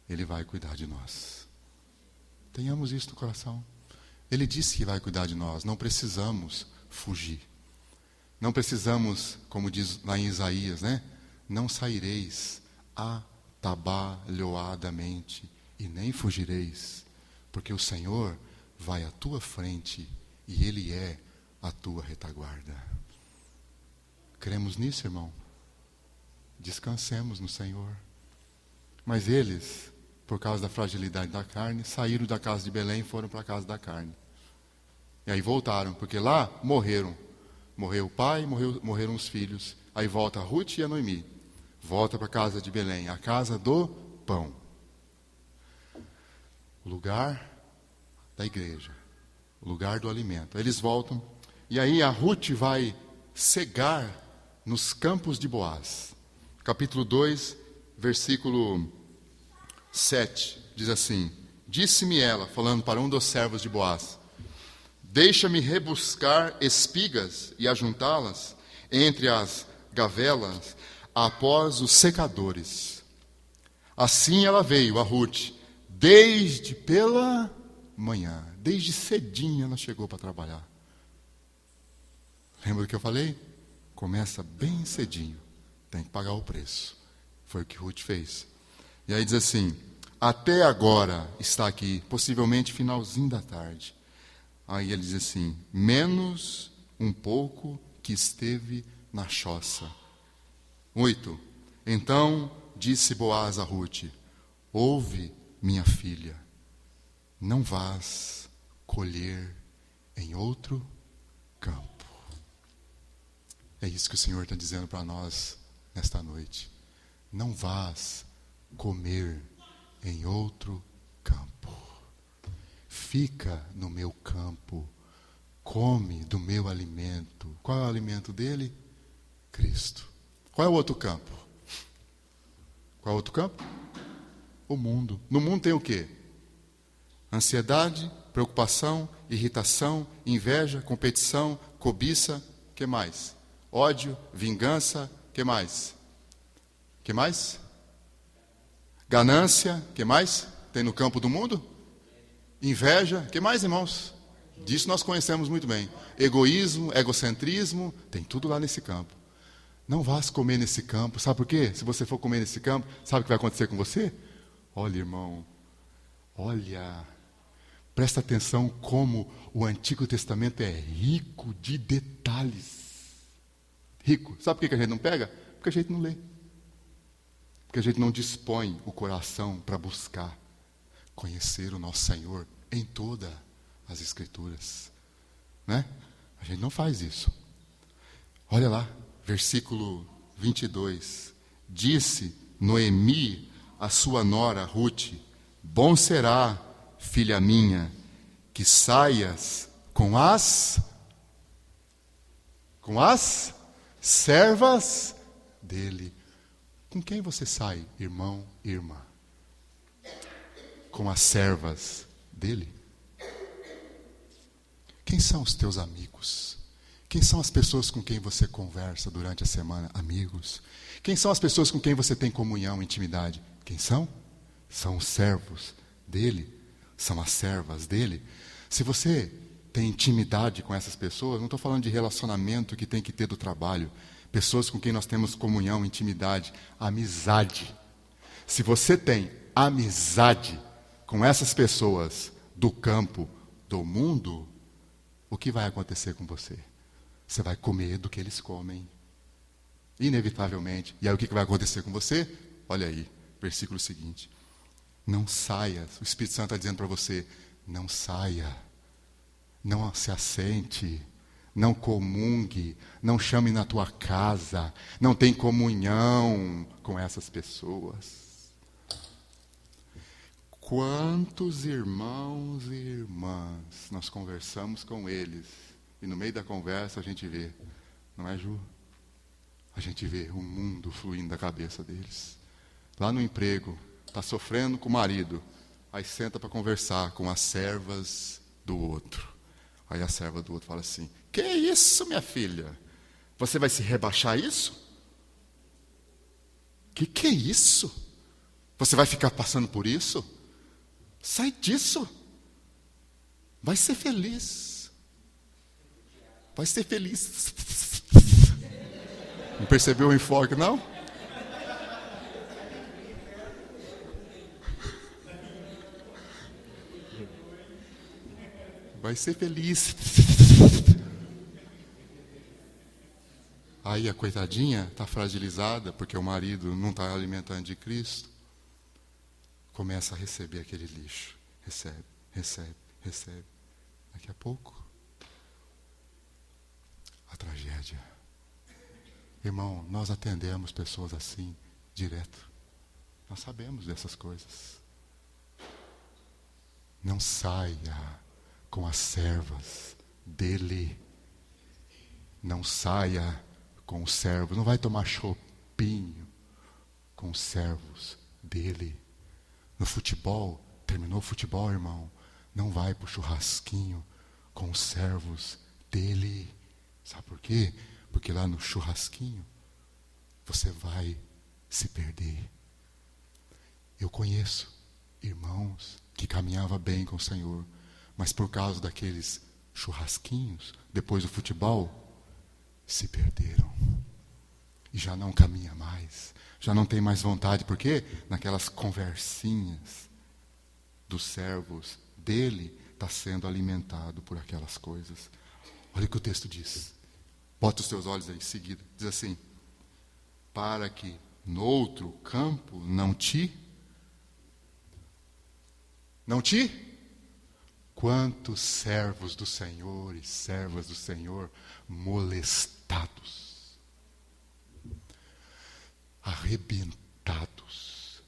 Ele vai cuidar de nós. Tenhamos isso no coração. Ele disse que vai cuidar de nós, não precisamos fugir. Não precisamos, como diz lá em Isaías, né? Não saireis atabalhoadamente e nem fugireis, porque o Senhor vai à tua frente e Ele é a tua retaguarda. Cremos nisso, irmão? Descansemos no Senhor. Mas eles, por causa da fragilidade da carne, saíram da casa de Belém e foram para a casa da carne. E aí voltaram, porque lá morreram. Morreu o pai, morreram os filhos. Aí volta a Ruth e a Noemi. Volta para a casa de Belém, a casa do pão. O lugar da igreja. O lugar do alimento. Eles voltam. E aí a Ruth vai cegar nos campos de Boaz. Capítulo 2, versículo 7. Diz assim: disse-me ela, falando para um dos servos de Boaz: deixa-me rebuscar espigas e ajuntá-las entre as gavelas após os secadores. Assim ela veio, a Ruth, desde pela manhã, desde cedinho ela chegou para trabalhar. Lembra do que eu falei? Começa bem cedinho, tem que pagar o preço. Foi o que Ruth fez. E aí diz assim: até agora está aqui, possivelmente finalzinho da tarde. Aí ele diz assim: menos um pouco que esteve na choça. 8. Então disse Boaz a Ruth: ouve, minha filha, não vás colher em outro campo. É isso que o Senhor está dizendo para nós nesta noite. Não vás comer em outro campo. Fica no meu campo, come do meu alimento. Qual é o alimento dele? Cristo. Qual é o outro campo? Qual é o outro campo? O mundo. No mundo tem o quê? Ansiedade, preocupação, irritação, inveja, competição, cobiça, o que mais? Ódio, vingança, o que mais? O que mais? Ganância, o que mais? Tem no campo do mundo? Inveja, o que mais, irmãos? Disso nós conhecemos muito bem. Egoísmo, egocentrismo, tem tudo lá nesse campo. Não vá se comer nesse campo. Sabe por quê? Se você for comer nesse campo, sabe o que vai acontecer com você? Olha, irmão, olha, presta atenção como o Antigo Testamento é rico de detalhes. Rico. Sabe por que a gente não pega? Porque a gente não lê. Porque a gente não dispõe o coração para buscar conhecer o nosso Senhor em todas as Escrituras. Né? A gente não faz isso. Olha lá, versículo 22. Disse Noemi a sua nora Ruth: bom será, filha minha, que saias com as servas dele. Com quem você sai, irmão e irmã? Com as servas dele? Quem são os teus amigos? Quem são as pessoas com quem você conversa durante a semana? Amigos. Quem são as pessoas com quem você tem comunhão, intimidade? Quem são? São os servos dele. São as servas dele. Se você tem intimidade com essas pessoas, não estou falando de relacionamento que tem que ter do trabalho. Pessoas com quem nós temos comunhão, intimidade, amizade. Se você tem amizade com essas pessoas do campo, do mundo, o que vai acontecer com você? Você vai comer do que eles comem. Inevitavelmente. E aí o que vai acontecer com você? Olha aí, versículo seguinte. Não saia. O Espírito Santo está dizendo para você, não saia. Não se assente. Não comungue. Não chame na tua casa. Não tem comunhão com essas pessoas. Quantos irmãos e irmãs nós conversamos com eles e no meio da conversa a gente vê, não é, Ju? A gente vê o mundo fluindo da cabeça deles. Lá no emprego, está sofrendo com o marido, aí senta para conversar com as servas do outro. Aí a serva do outro fala assim: que isso, minha filha? Você vai se rebaixar isso? Que é isso? Você vai ficar passando por isso? Sai disso. Vai ser feliz. Vai ser feliz. Não percebeu o enfoque, não? Vai ser feliz. Aí a coitadinha está fragilizada porque o marido não está alimentando de Cristo. Começa a receber aquele lixo. Recebe, recebe, recebe. Daqui a pouco, a tragédia. Irmão, nós atendemos pessoas assim, direto. Nós sabemos dessas coisas. Não saia com as servas dele. Não saia com os servos. Não vai tomar chopinho com os servos dele. No futebol, terminou o futebol, irmão, não vai para o churrasquinho com os servos dele. Sabe por quê? Porque lá no churrasquinho você vai se perder. Eu conheço irmãos que caminhavam bem com o Senhor, mas por causa daqueles churrasquinhos, depois do futebol, se perderam. E já não caminha mais. Já não tem mais vontade. Por quê? Naquelas conversinhas dos servos dele, está sendo alimentado por aquelas coisas. Olha o que o texto diz. Bota os teus olhos aí em seguida. Diz assim: para que no outro campo não te... Quantos servos do Senhor e servas do Senhor molestados, arrebentados,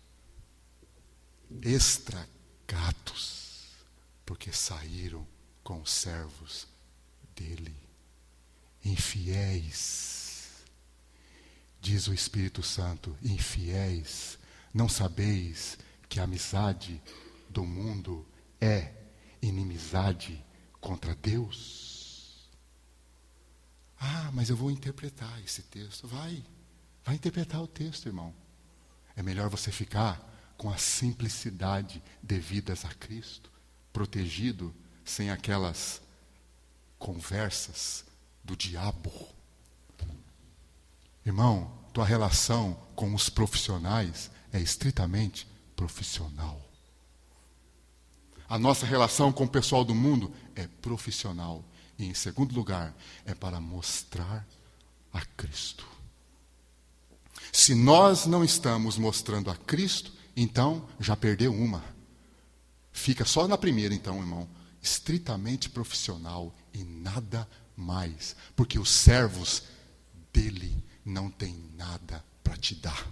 estragados, porque saíram com os servos dele, infiéis. Diz o Espírito Santo: infiéis, não sabeis que a amizade do mundo é inimizade contra Deus? Ah, mas eu vou interpretar esse texto. Vai interpretar o texto, irmão. É melhor você ficar com a simplicidade devidas a Cristo, protegido, sem aquelas conversas do diabo. Irmão, tua relação com os profissionais é estritamente profissional. A nossa relação com o pessoal do mundo é profissional. E, em segundo lugar, é para mostrar a Cristo. Se nós não estamos mostrando a Cristo, então já perdeu uma. Fica só na primeira, então, irmão. Estritamente profissional e nada mais. Porque os servos dele não têm nada para te dar.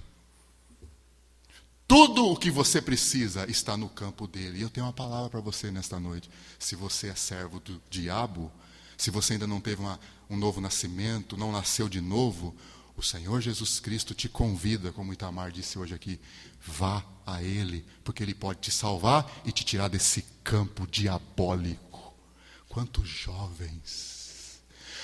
Tudo o que você precisa está no campo dele. E eu tenho uma palavra para você nesta noite. Se você é servo do diabo, se você ainda não teve um novo nascimento, não nasceu de novo, o Senhor Jesus Cristo te convida, como Itamar disse hoje aqui, vá a Ele, porque Ele pode te salvar e te tirar desse campo diabólico. Quantos jovens,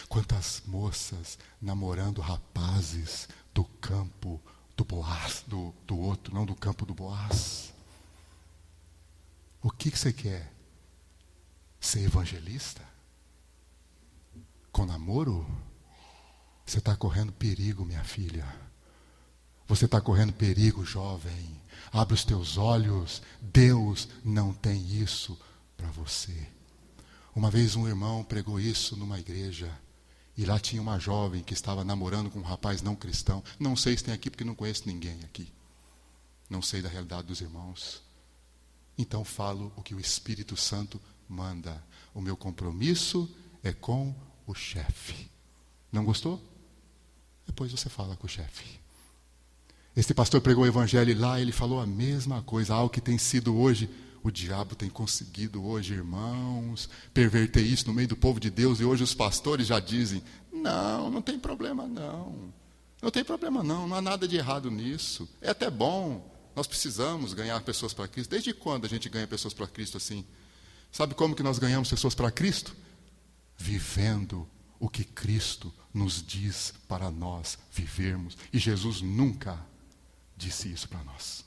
quantas moças namorando rapazes do campo do Boaz, do outro, não do campo do Boaz. O que você quer? Ser evangelista? Com namoro? Você está correndo perigo, minha filha. Você está correndo perigo, jovem. Abre os teus olhos. Deus não tem isso para você. Uma vez um irmão pregou isso numa igreja. E lá tinha uma jovem que estava namorando com um rapaz não cristão. Não sei se tem aqui, porque não conheço ninguém aqui. Não sei da realidade dos irmãos. Então falo o que o Espírito Santo manda. O meu compromisso é com o chefe. Não gostou? Depois você fala com o chefe. Este pastor pregou o evangelho lá, ele falou a mesma coisa. Algo que tem sido hoje, o diabo tem conseguido hoje, irmãos, perverter isso no meio do povo de Deus. E hoje os pastores já dizem, não tem problema não. Não tem problema não há nada de errado nisso. É até bom, nós precisamos ganhar pessoas para Cristo. Desde quando a gente ganha pessoas para Cristo assim? Sabe como que nós ganhamos pessoas para Cristo? Vivendo o que Cristo nos diz para nós vivermos. E Jesus nunca disse isso para nós.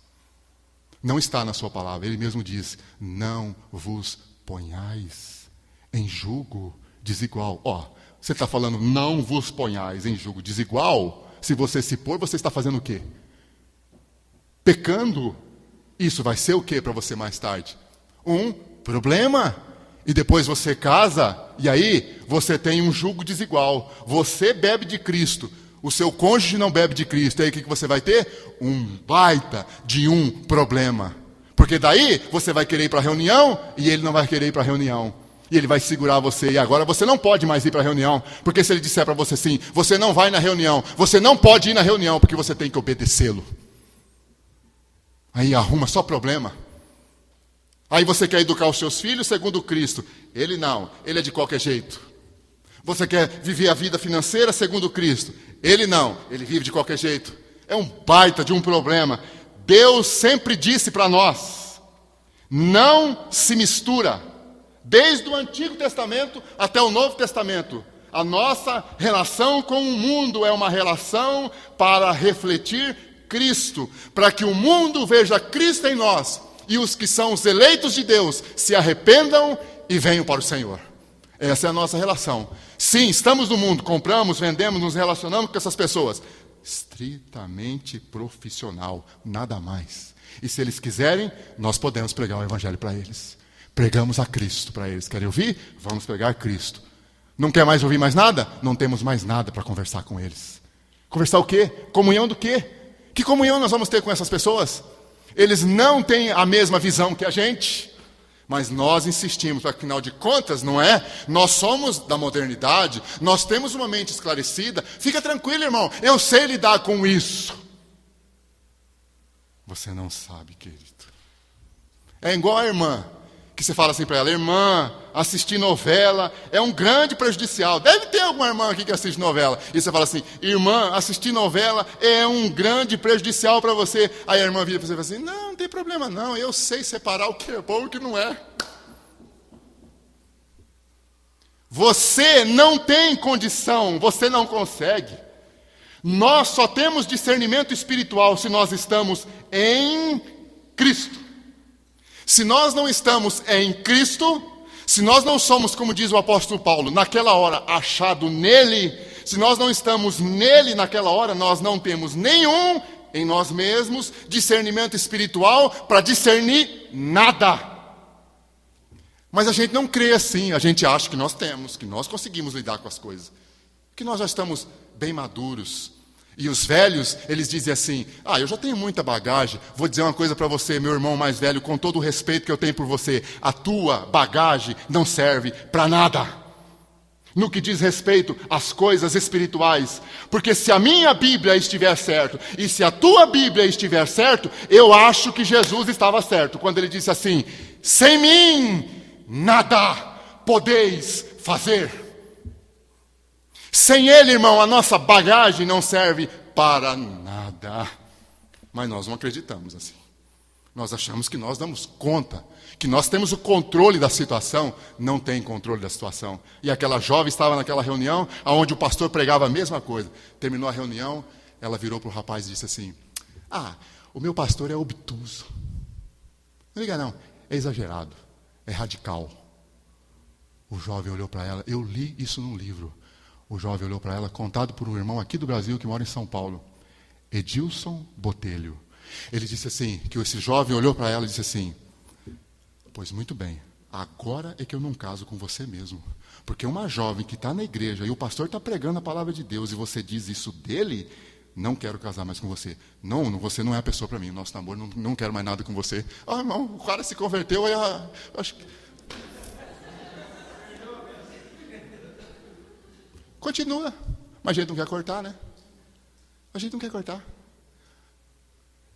Não está na sua palavra. Ele mesmo diz, não vos ponhais em jugo desigual. Você está falando, não vos ponhais em jugo desigual? Se você se pôr, você está fazendo o quê? Pecando. Isso vai ser o quê para você mais tarde? Um problema. E depois você casa, e aí você tem um jugo desigual. Você bebe de Cristo, o seu cônjuge não bebe de Cristo. E aí o que você vai ter? Um baita de um problema. Porque daí você vai querer ir para a reunião, e ele não vai querer ir para a reunião. E ele vai segurar você, e agora você não pode mais ir para a reunião. Porque se ele disser para você assim, você não vai na reunião, você não pode ir na reunião, porque você tem que obedecê-lo. Aí arruma só problema. Aí você quer educar os seus filhos segundo Cristo. Ele não, ele é de qualquer jeito. Você quer viver a vida financeira segundo Cristo. Ele não, ele vive de qualquer jeito. É um baita de um problema. Deus sempre disse para nós, não se mistura. Desde o Antigo Testamento até o Novo Testamento. A nossa relação com o mundo é uma relação para refletir Cristo. Para que o mundo veja Cristo em nós. E os que são os eleitos de Deus se arrependam e venham para o Senhor. Essa é a nossa relação. Sim, estamos no mundo, compramos, vendemos, nos relacionamos com essas pessoas. Estritamente profissional, nada mais. E se eles quiserem, nós podemos pregar o Evangelho para eles. Pregamos a Cristo para eles. Querem ouvir? Vamos pregar Cristo. Não quer mais ouvir mais nada? Não temos mais nada para conversar com eles. Conversar o quê? Comunhão do quê? Que comunhão nós vamos ter com essas pessoas? Eles não têm a mesma visão que a gente, mas nós insistimos, afinal de contas, não é? Nós somos da modernidade, nós temos uma mente esclarecida. Fica tranquilo, irmão, eu sei lidar com isso. Você não sabe, querido. É igual a irmã, que você fala assim para ela, irmã, assistir novela é um grande prejudicial. Deve ter alguma irmã aqui que assiste novela. E você fala assim, irmã, assistir novela é um grande prejudicial para você. Aí a irmã vira para você e fala assim, não tem problema não, eu sei separar o que é bom e o que não é. Você não tem condição, você não consegue. Nós só temos discernimento espiritual se nós estamos em Cristo. Se nós não estamos em Cristo, se nós não somos, como diz o apóstolo Paulo, naquela hora achado nele, Se nós não estamos nele naquela hora, nós não temos nenhum em nós mesmos discernimento espiritual para discernir nada. Mas a gente não crê assim, a gente acha que nós temos, que nós conseguimos lidar com as coisas, que nós já estamos bem maduros. E os velhos, eles dizem assim: eu já tenho muita bagagem, vou dizer uma coisa para você, meu irmão mais velho, com todo o respeito que eu tenho por você, a tua bagagem não serve para nada. No que diz respeito às coisas espirituais. Porque se a minha Bíblia estiver certo, e se a tua Bíblia estiver certo, eu acho que Jesus estava certo, quando ele disse assim: sem mim, nada podeis fazer. Sem ele, irmão, a nossa bagagem não serve para nada. Mas nós não acreditamos assim. Nós achamos que nós damos conta, que nós temos o controle da situação. Não tem controle da situação. E aquela jovem estava naquela reunião, onde o pastor pregava a mesma coisa. Terminou a reunião, ela virou para o rapaz e disse assim: o meu pastor é obtuso. Não liga não, é exagerado, é radical. O jovem olhou para ela, eu li isso num livro. O jovem olhou para ela, contado por um irmão aqui do Brasil que mora em São Paulo, Edilson Botelho. Ele disse assim, que esse jovem olhou para ela e disse assim: pois muito bem, agora é que eu não caso com você mesmo. Porque uma jovem que está na igreja e o pastor está pregando a palavra de Deus e você diz isso dele, não quero casar mais com você. Não, você não é a pessoa para mim, nosso namoro, não quero mais nada com você. Irmão, o cara se converteu, aí acho que... Continua, mas a gente não quer cortar, né? A gente não quer cortar.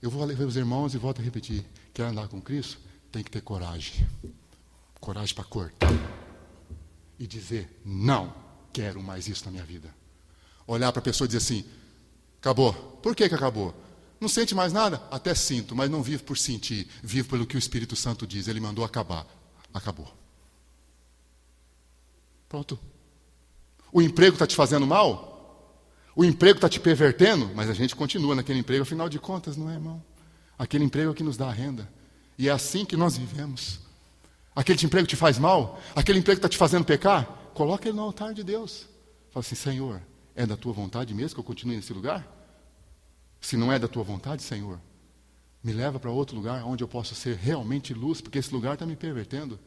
Eu vou ver os irmãos e volto a repetir: quer andar com Cristo? Tem que ter coragem. Coragem para cortar. E dizer: não quero mais isso na minha vida. Olhar para a pessoa e dizer assim: acabou. Por que acabou? Não sente mais nada? Até sinto, mas não vivo por sentir. Vivo pelo que o Espírito Santo diz. Ele mandou acabar. Acabou. Pronto. O emprego está te fazendo mal? O emprego está te pervertendo? Mas a gente continua naquele emprego, afinal de contas, não é, irmão? Aquele emprego é que nos dá a renda. E é assim que nós vivemos. Aquele emprego te faz mal? Aquele emprego está te fazendo pecar? Coloca ele no altar de Deus. Fala assim: Senhor, é da tua vontade mesmo que eu continue nesse lugar? Se não é da tua vontade, Senhor, me leva para outro lugar onde eu possa ser realmente luz, porque esse lugar está me pervertendo.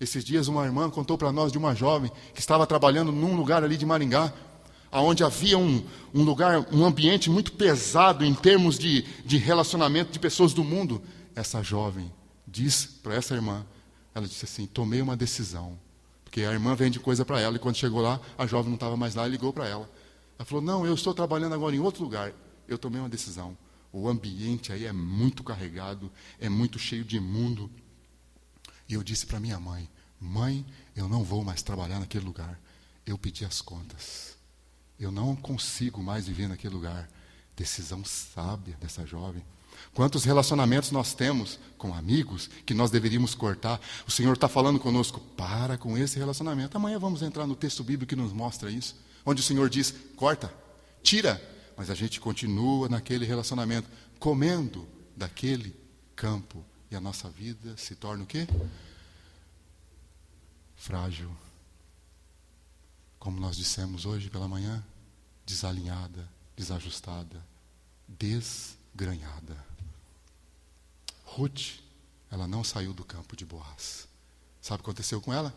Esses dias uma irmã contou para nós de uma jovem que estava trabalhando num lugar ali de Maringá, onde havia um lugar, um ambiente muito pesado em termos de relacionamento de pessoas do mundo. Essa jovem diz para essa irmã, ela disse assim: tomei uma decisão. Porque a irmã vende coisa para ela, e quando chegou lá, a jovem não estava mais lá e ligou para ela. Ela falou: não, eu estou trabalhando agora em outro lugar. Eu tomei uma decisão. O ambiente aí é muito carregado, é muito cheio de imundo. E eu disse para minha mãe: mãe, eu não vou mais trabalhar naquele lugar. Eu pedi as contas. Eu não consigo mais viver naquele lugar. Decisão sábia dessa jovem. Quantos relacionamentos nós temos com amigos que nós deveríamos cortar? O Senhor está falando conosco: para com esse relacionamento. Amanhã vamos entrar no texto bíblico que nos mostra isso, onde o Senhor diz: corta, tira. Mas a gente continua naquele relacionamento, comendo daquele campo. E a nossa vida se torna o quê? Frágil. Como nós dissemos hoje pela manhã, desalinhada, desajustada, desgranhada. Ruth, ela não saiu do campo de Boaz. Sabe o que aconteceu com ela?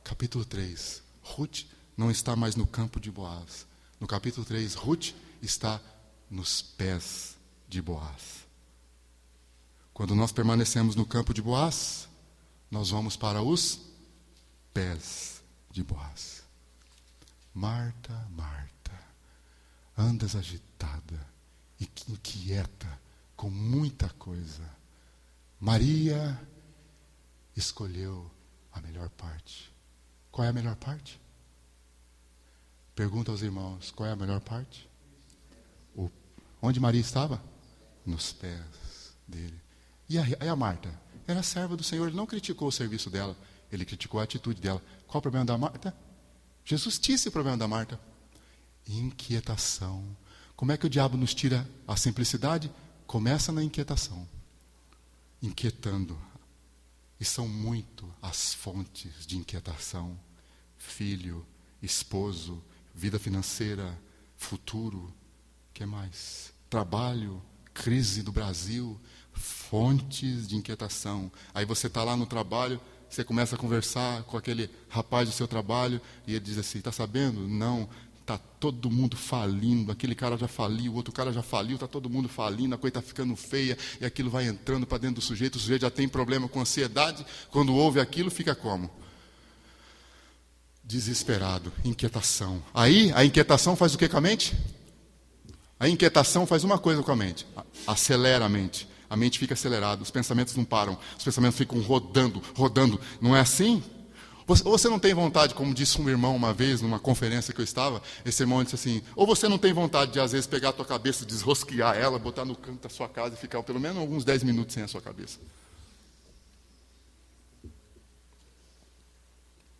Capítulo 3. Ruth não está mais no campo de Boaz. No capítulo 3, Ruth está nos pés de Boaz. Quando nós permanecemos no campo de Boaz, nós vamos para os pés de Boaz. Marta, Marta, andas agitada e inquieta com muita coisa. Maria escolheu a melhor parte. Qual é a melhor parte? Pergunta aos irmãos: qual é a melhor parte? Onde Maria estava? Nos pés dele. E a Marta? Era serva do Senhor, ele não criticou o serviço dela, ele criticou a atitude dela. Qual o problema da Marta? Jesus disse o problema da Marta: inquietação. Como é que o diabo nos tira a simplicidade? Começa na inquietação. Inquietando. E são muito as fontes de inquietação. Filho, esposo, vida financeira, futuro, o que mais? Trabalho, crise do Brasil, fontes de inquietação. Aí você está lá no trabalho, você começa a conversar com aquele rapaz do seu trabalho e ele diz assim, está sabendo? Não, está todo mundo falindo, aquele cara já faliu, o outro cara já faliu, está todo mundo falindo, a coisa está ficando feia e aquilo vai entrando para dentro do sujeito, o sujeito já tem problema com ansiedade, quando ouve aquilo fica como? Desesperado, inquietação. Aí a inquietação faz o que com a mente? A inquietação faz uma coisa com a mente, acelera a mente. A mente fica acelerada, os pensamentos não param, os pensamentos ficam rodando, rodando. Não é assim? Ou você não tem vontade, como disse um irmão uma vez, numa conferência que eu estava, esse irmão disse assim, ou você não tem vontade de, às vezes, pegar a tua cabeça, desrosquear ela, botar no canto da sua casa e ficar pelo menos alguns 10 minutos sem a sua cabeça.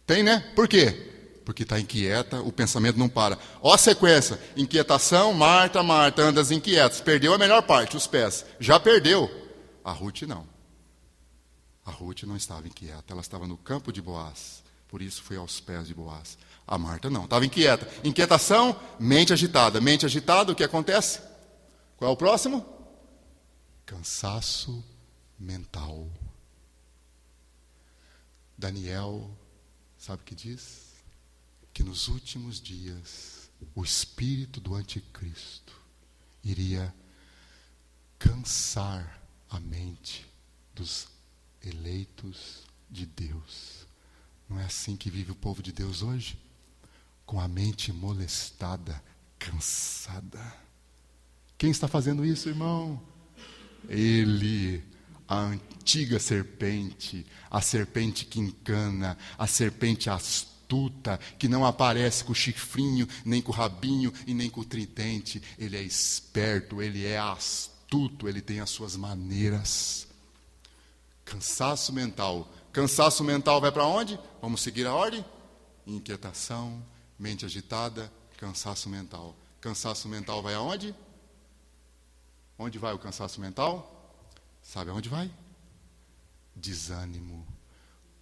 Tem, né? Por quê? Porque está inquieta, o pensamento não para. Ó a sequência, inquietação, Marta, andas inquietas. Perdeu a melhor parte, os pés. Já perdeu. A Ruth não. A Ruth não estava inquieta, ela estava no campo de Boaz. Por isso foi aos pés de Boaz. A Marta não, estava inquieta. Inquietação, mente agitada. Mente agitada, o que acontece? Qual é o próximo? Cansaço mental. Daniel, sabe o que diz? Que nos últimos dias o espírito do anticristo iria cansar a mente dos eleitos de Deus. Não é assim que vive o povo de Deus hoje? Com a mente molestada, cansada. Quem está fazendo isso, irmão? Ele, a antiga serpente, a serpente que encana, a serpente astuta, que não aparece com o chifrinho, nem com o rabinho e nem com o tridente. Ele é esperto, ele é astuto, ele tem as suas maneiras. Cansaço mental. Cansaço mental vai para onde? Vamos seguir a ordem? Inquietação, mente agitada, cansaço mental. Cansaço mental vai aonde? Onde vai o cansaço mental? Sabe aonde vai? Desânimo.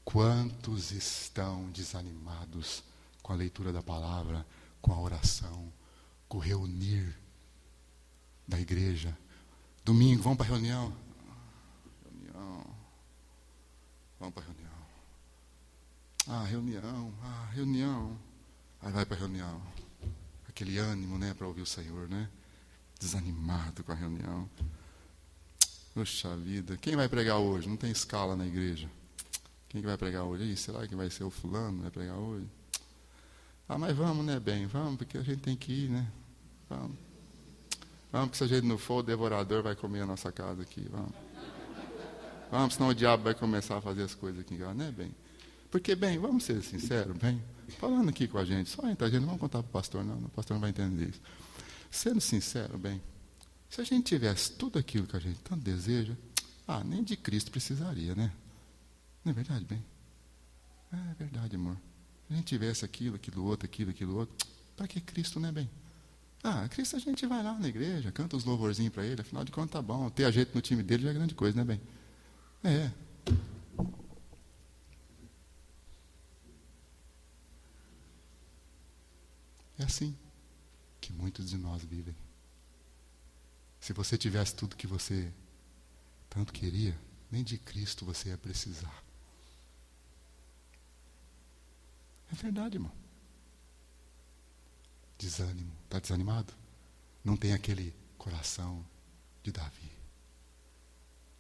Quantos estão desanimados com a leitura da palavra, com a oração, com o reunir da igreja? Domingo, vamos para a reunião? Vamos para a reunião. Reunião. Aí vai para a reunião. Aquele ânimo, né, para ouvir o Senhor, né? Desanimado com a reunião. Poxa vida, quem vai pregar hoje? Não tem escala na igreja. Quem que vai pregar hoje? Ih, será que vai ser o fulano que vai pregar hoje? Mas vamos, né, bem? Vamos, porque a gente tem que ir, né? Vamos. Vamos, porque se a gente não for, o devorador vai comer a nossa casa aqui. Vamos, senão o diabo vai começar a fazer as coisas aqui, né, bem? Porque, bem, vamos ser sinceros, bem? Falando aqui com a gente, só entre a gente, não vamos contar para o pastor, não. O pastor não vai entender isso. Sendo sincero, bem, se a gente tivesse tudo aquilo que a gente tanto deseja, nem de Cristo precisaria, né? Não é verdade, bem? É verdade, amor. Se a gente tivesse aquilo outro, para que Cristo, né, bem? Cristo a gente vai lá na igreja, canta uns louvorzinhos para ele, afinal de contas tá bom. Ter a gente no time dele já é grande coisa, né, bem? É. É assim que muitos de nós vivem. Se você tivesse tudo que você tanto queria, nem de Cristo você ia precisar. É verdade, irmão. Desânimo. Está desanimado? Não tem aquele coração de Davi.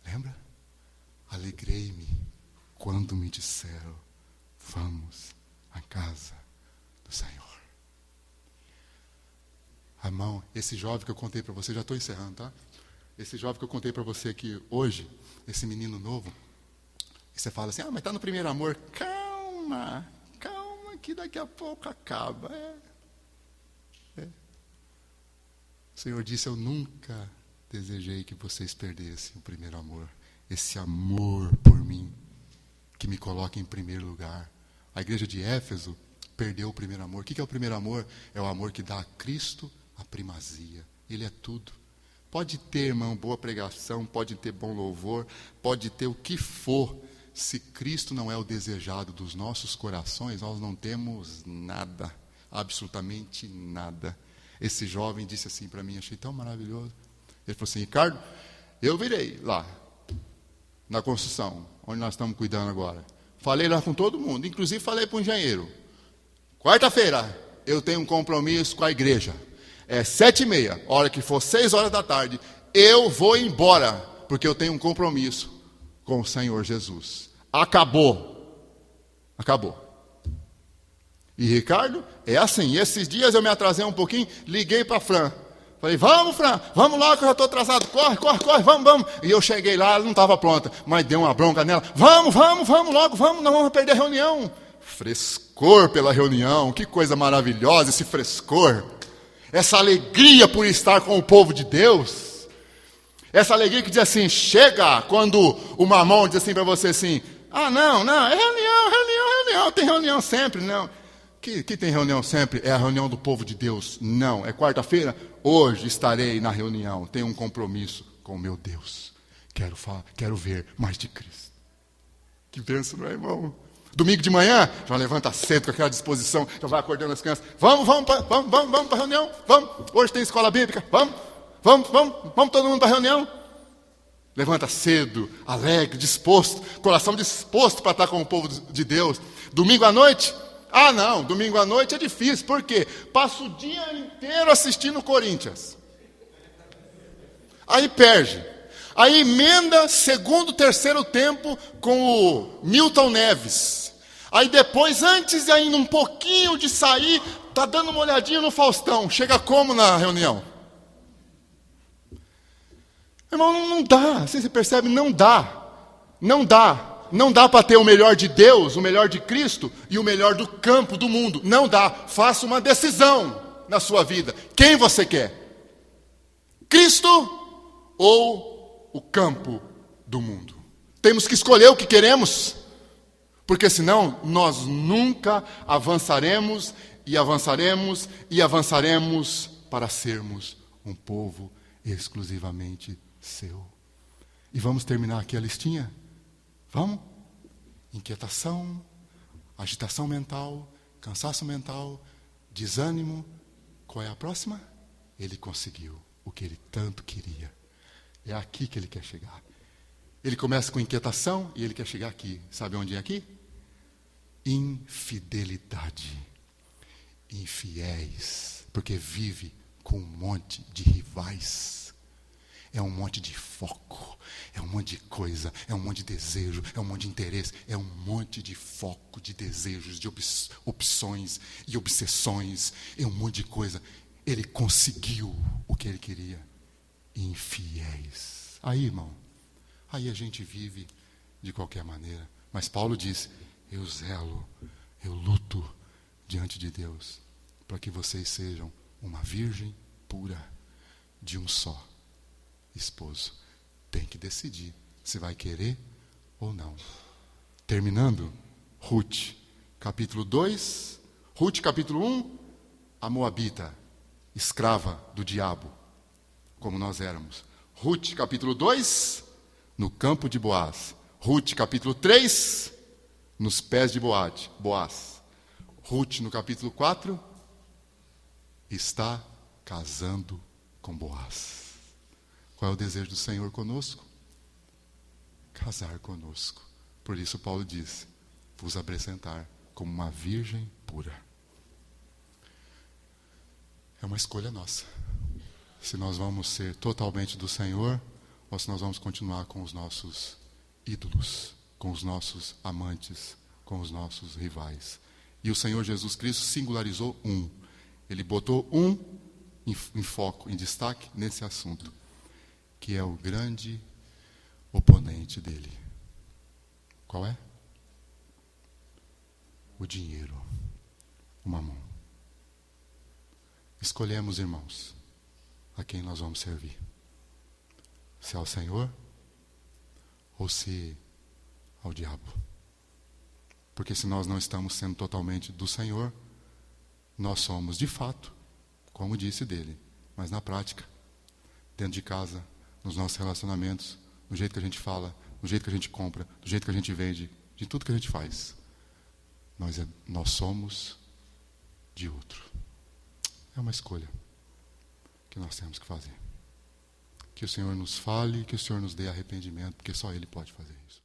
Lembra? Alegrei-me quando me disseram, vamos à casa do Senhor. Irmão, esse jovem que eu contei para você, já estou encerrando, tá? Esse jovem que eu contei para você aqui hoje, esse menino novo, e você fala assim, mas está no primeiro amor. Calma, que daqui a pouco acaba. O Senhor disse, eu nunca desejei que vocês perdessem o primeiro amor. Esse amor por mim, que me coloca em primeiro lugar. A igreja de Éfeso perdeu o primeiro amor. O que é o primeiro amor? É o amor que dá a Cristo a primazia. Ele é tudo. Pode ter, irmão, boa pregação, pode ter bom louvor, pode ter o que for. Se Cristo não é o desejado dos nossos corações, nós não temos nada. absolutamente nada. Esse jovem disse assim para mim, achei tão maravilhoso. Ele falou assim, Ricardo, eu virei lá, na construção, onde nós estamos cuidando agora. Falei lá com todo mundo, inclusive falei para o engenheiro. Quarta-feira, eu tenho um compromisso com a igreja. É 7h30, hora que for 6 horas da tarde, eu vou embora, porque eu tenho um compromisso com o Senhor Jesus. Acabou. Acabou. E Ricardo, é assim, esses dias eu me atrasei um pouquinho, liguei para a Fran. Falei, vamos Fran, vamos logo que eu já estou atrasado, corre, vamos. E eu cheguei lá, ela não estava pronta, mas deu uma bronca nela. Vamos logo, vamos, não vamos perder a reunião. Frescor pela reunião, que coisa maravilhosa esse frescor. Essa alegria por estar com o povo de Deus. Essa alegria que diz assim, chega quando o mamão diz assim para você assim, não, é reunião, tem reunião sempre, não. Que tem reunião sempre? É a reunião do povo de Deus. Não, é quarta-feira? Hoje estarei na reunião, tenho um compromisso com o meu Deus. Quero ver mais de Cristo. Que bênção, não é, irmão? Domingo de manhã, já levanta cedo com aquela disposição, já vai acordando as crianças. Vamos para a reunião, vamos. Hoje tem escola bíblica, vamos todo mundo para a reunião. Levanta cedo, alegre, disposto, coração disposto para estar com o povo de Deus. Domingo à noite? Não, domingo à noite é difícil, por quê? Passo o dia inteiro assistindo o Corinthians. Aí perde. Aí emenda segundo, terceiro tempo com o Milton Neves. Aí depois, antes ainda um pouquinho de sair, tá dando uma olhadinha no Faustão. Chega como na reunião? Irmão, não dá. Você percebe? Não dá. Não dá para ter o melhor de Deus, o melhor de Cristo e o melhor do campo do mundo. Não dá. Faça uma decisão na sua vida. Quem você quer? Cristo ou o campo do mundo? Temos que escolher o que queremos, porque senão nós nunca avançaremos para sermos um povo exclusivamente seu. E vamos terminar aqui a listinha? Vamos? Inquietação, agitação mental, cansaço mental, desânimo. Qual é a próxima? Ele conseguiu o que ele tanto queria. É aqui que ele quer chegar. Ele começa com inquietação e ele quer chegar aqui. Sabe onde é aqui? Infidelidade. Infiéis. Porque vive com um monte de rivais. É um monte de foco, é um monte de coisa, é um monte de desejo, é um monte de interesse, é um monte de foco, de desejos, de opções e obsessões, é um monte de coisa. Ele conseguiu o que ele queria. Infiéis. Aí, irmão, aí a gente vive de qualquer maneira. Mas Paulo diz, eu zelo, eu luto diante de Deus, para que vocês sejam uma virgem pura de um só esposo. Tem que decidir se vai querer ou não. Terminando, Ruth, capítulo 2, Ruth, capítulo 1, a Moabita, escrava do diabo, como nós éramos. Ruth, capítulo 2, no campo de Boaz. Ruth, capítulo 3, nos pés de Boaz. Ruth, no capítulo 4, está casando com Boaz. Qual é o desejo do Senhor conosco? Casar conosco. Por isso Paulo diz, vos apresentar como uma virgem pura. É uma escolha nossa. Se nós vamos ser totalmente do Senhor, ou se nós vamos continuar com os nossos ídolos, com os nossos amantes, com os nossos rivais. E o Senhor Jesus Cristo singularizou um. Ele botou um em foco, em destaque nesse assunto, que é o grande oponente dele. Qual é? O dinheiro, o mamão. Escolhemos, irmãos, a quem nós vamos servir. Se ao Senhor ou se ao diabo. Porque se nós não estamos sendo totalmente do Senhor, nós somos de fato, como disse dele, mas na prática, dentro de casa, nos nossos relacionamentos, no jeito que a gente fala, no jeito que a gente compra, do jeito que a gente vende, de tudo que a gente faz. Nós somos de outro. É uma escolha que nós temos que fazer. Que o Senhor nos fale, que o Senhor nos dê arrependimento, porque só Ele pode fazer isso.